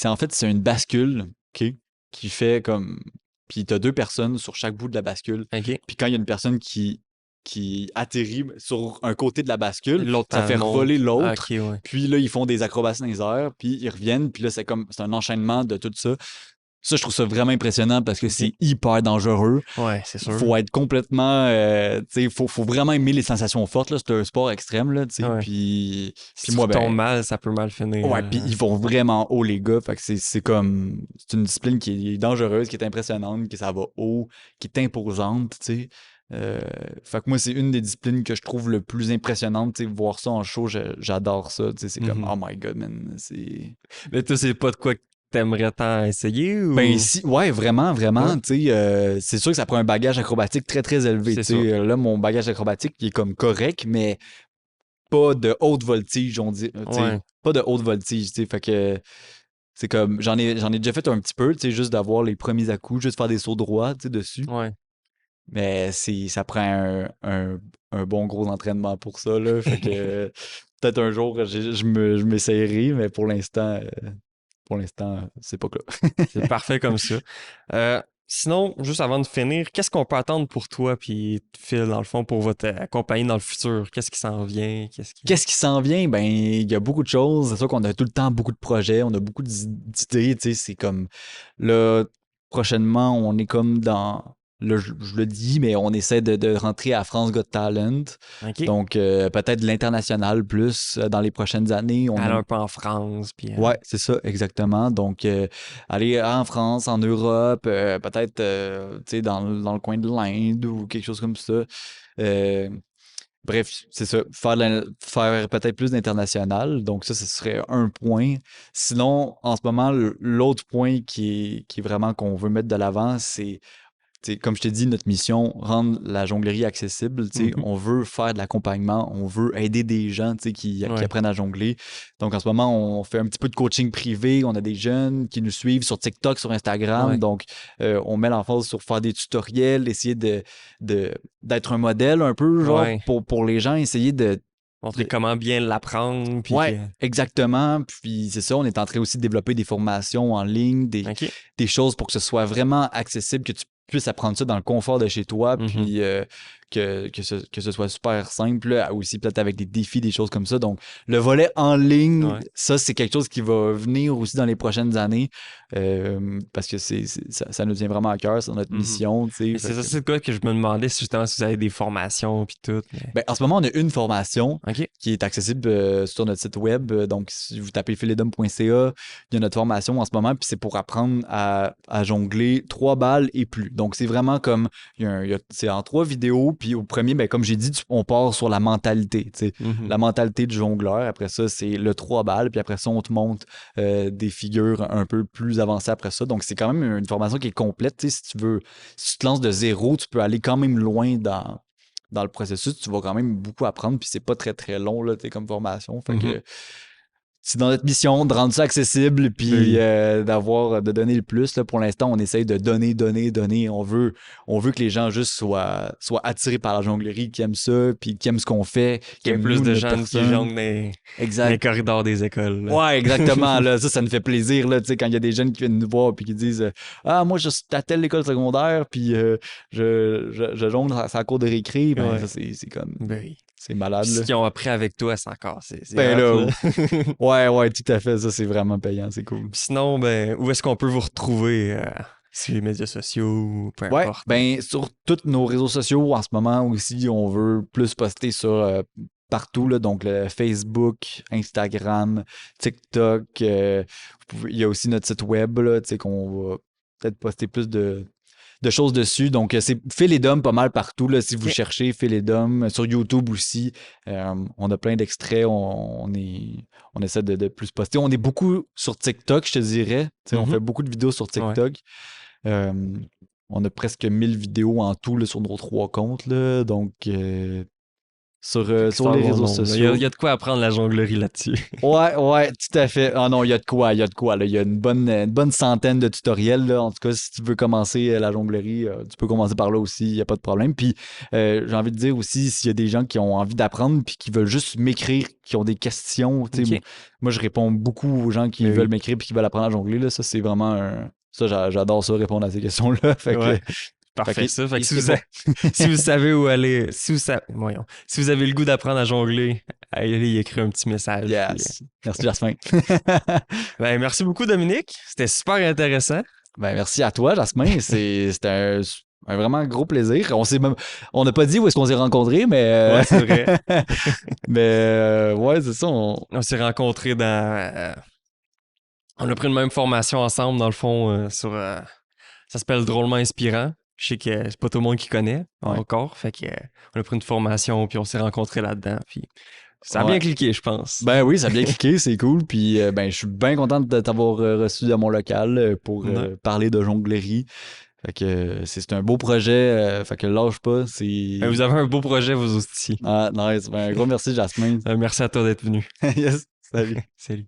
en fait, c'est une bascule, OK, qui fait comme. Puis t'as deux personnes sur chaque bout de la bascule. Ok. Puis quand il y a une personne qui atterrit sur un côté de la bascule, L'autre ça fait monte. voler Ah, l'autre. ok, ouais. Puis là, ils font des acrobaties dans les airs, puis ils reviennent. Puis là, c'est un enchaînement de tout ça. Ça, je trouve ça vraiment impressionnant parce que Ok. c'est hyper dangereux. Ouais, c'est sûr. Faut être complètement. Tu sais, faut vraiment aimer les sensations fortes, là. C'est un sport extrême, là, tu sais. Ouais. Puis Si tu moi, tombes ben. mal, ça peut mal finir. Ouais, puis ils vont vraiment haut, les gars. Fait que c'est comme. C'est une discipline qui est dangereuse, qui est impressionnante, que ça va haut, qui est imposante, tu sais. Fait que moi, c'est une des disciplines que je trouve le plus impressionnante. Tu sais, voir ça en show, j'adore ça. Tu sais, c'est comme, oh my god, man. C'est. Mais toi, c'est pas de quoi que t'aimerais tant essayer ou. Ben, si, ouais, vraiment, vraiment. Ouais. Tu sais, c'est sûr que ça prend un bagage acrobatique très, très élevé. C'est Tu sais, là, mon bagage acrobatique, il est comme correct, mais pas de haute voltige, on dit. Tu sais, Ouais. pas de haute voltige, tu sais. Fait que. C'est comme, j'en ai déjà fait un petit peu, tu sais, juste d'avoir les premiers à-coups, juste faire des sauts droits, tu sais, dessus. Ouais. Mais ça prend un bon gros entraînement pour ça, là. Fait que peut-être un jour, je m'essayerai, mais pour l'instant, c'est pas que là. C'est parfait comme ça. Sinon, juste avant de finir, qu'est-ce qu'on peut attendre pour toi puis Phil, dans le fond, pour votre compagnie dans le futur? Qu'est-ce qui s'en vient? Qu'est-ce qui s'en vient? Ben, il y a beaucoup de choses. C'est sûr qu'on a tout le temps beaucoup de projets, on a beaucoup d'idées, tu sais, c'est comme, là, prochainement, on est comme dans, là, je le dis, mais on essaie de rentrer à France Got Talent. OK. Donc, peut-être de l'international plus dans les prochaines années. Aller un peu en France, puis... Ouais, c'est ça, exactement. Donc, aller en France, en Europe, peut-être, tu sais, dans le coin de l'Inde ou quelque chose comme ça. Euh, Bref, c'est ça. Faire peut-être plus d'international. Donc, ça, ce serait un point. Sinon, en ce moment, l'autre point qui est vraiment qu'on veut mettre de l'avant, c'est, tu sais, comme je t'ai dit, notre mission, rendre la jonglerie accessible. Tu sais, Mhm. on veut faire de l'accompagnement, on veut aider des gens, tu sais, qui Ouais. apprennent à jongler. Donc, en ce moment, on fait un petit peu de coaching privé. On a des jeunes qui nous suivent sur TikTok, sur Instagram. Ouais. Donc, on met l'emphase sur faire des tutoriels, essayer d'être un modèle un peu, genre, Ouais. pour les gens, essayer Montrer comment bien l'apprendre, puis Ouais, exactement. Puis c'est ça, on est en train aussi de développer des formations en ligne, OK. des choses pour que ce soit vraiment accessible, que tu puisses apprendre ça dans le confort de chez toi, Mhm. puis que ce soit super simple, là, aussi peut-être avec des défis, des choses comme ça. Donc, le volet en ligne, Ouais. ça, c'est quelque chose qui va venir aussi dans les prochaines années, parce que ça nous tient vraiment à cœur, c'est notre Mhm. mission, tu sais. Et c'est ça, c'est quoi que je me demandais, si justement, si vous avez des formations, puis tout. Mais... Ben, en ce moment, on a une formation OK. qui est accessible sur notre site web. Donc, si vous tapez philidom.ca, il y a notre formation en ce moment, puis c'est pour apprendre à jongler 3 balles et plus. Donc, c'est vraiment comme, c'est en 3 vidéos, puis au premier, ben, comme j'ai dit, on part sur la mentalité, tu sais, Mhm. la mentalité du jongleur. Après ça, c'est le 3 balles, puis après ça, on te montre des figures un peu plus avancées après ça. Donc, c'est quand même une formation qui est complète. Tu sais, si tu te lances de zéro, tu peux aller quand même loin dans le processus, tu vas quand même beaucoup apprendre, puis c'est pas très très long, là, comme formation. Fait Mhm. que c'est dans notre mission de rendre ça accessible, puis Oui. de donner le plus. Là. Pour l'instant, on essaye de donner. On veut que les gens juste soient attirés par la jonglerie, qui aiment ça, puis qui aiment ce qu'on fait, qui Qu'il y ait aiment plus nous, de notre jeunes qui personne. jonglent dans les Exact. corridors des écoles. Là. Ouais, exactement. Là, ça nous fait plaisir, là, tu sais, quand il y a des jeunes qui viennent nous voir puis qui disent Ah, moi, je suis à telle école secondaire, puis je jongle à la cour de récré. Ben, Ouais. ça, c'est comme. Ben oui. C'est malade, Puis là. ce qu'ils ont appris avec toi, c'est encore. C'est Ben hot, là, ouais, tout à fait. Ça, c'est vraiment payant. C'est cool. Puis sinon, ben, où est-ce qu'on peut vous retrouver sur les médias sociaux ou peu Ouais, importe? ben sur tous nos réseaux sociaux en ce moment aussi, on veut plus poster sur partout, là, donc le Facebook, Instagram, TikTok. Il y a aussi notre site web là, qu'on va peut-être poster plus de choses dessus. Donc, c'est Phil et Dom pas mal partout. Là, si vous Ok. cherchez Phil et Dom, sur YouTube aussi, on a plein d'extraits. On essaie de plus poster. On est beaucoup sur TikTok, je te dirais. On fait beaucoup de vidéos sur Ouais. TikTok. Euh, on a presque 1000 vidéos en tout là, sur nos 3 comptes. Là, donc, sur les réseaux sociaux. Il y a de quoi apprendre la jonglerie là-dessus. Ouais, tout à fait. Ah non, il y a de quoi, là. Il y a une bonne centaine de tutoriels, là. En tout cas, si tu veux commencer la jonglerie, tu peux commencer par là aussi, il n'y a pas de problème. Puis, j'ai envie de dire aussi, s'il y a des gens qui ont envie d'apprendre puis qui veulent juste m'écrire, qui ont des questions, tu sais, Ok. moi, je réponds beaucoup aux gens qui Oui. veulent m'écrire puis qui veulent apprendre à jongler, là. Ça, c'est vraiment Ça, j'adore ça, répondre à ces questions-là. Fait que, Ouais. Parfait, fait ça. Fait que n'hésitez pas. si vous savez où aller, voyons, si vous avez le goût d'apprendre à jongler, allez y écrire un petit message. Puis, Yes. Merci, Jasmin. ben, merci beaucoup, Dominique. C'était super intéressant. Ben, merci à toi, Jasmin. C'était un vraiment gros plaisir. On n'a pas dit où est-ce qu'on s'est rencontrés, mais. Ouais, c'est vrai. Mais ouais, c'est ça. On s'est rencontrés on a pris une même formation ensemble, dans le fond, ça s'appelle Drôlement Inspirant. Je sais que c'est pas tout le monde qui connaît encore. Fait que on a pris une formation, puis on s'est rencontrés là-dedans. Puis ça a bien cliqué, je pense. Ben oui, ça a bien cliqué, c'est cool. Puis ben, je suis bien content de t'avoir reçu dans mon local pour parler de jonglerie. Fait que c'est un beau projet. Fait que lâche pas. Ben, vous avez un beau projet, vous aussi. Ah, nice. Ben, un gros merci, Jasmin. Merci à toi d'être venu. Yes. Salut. Salut.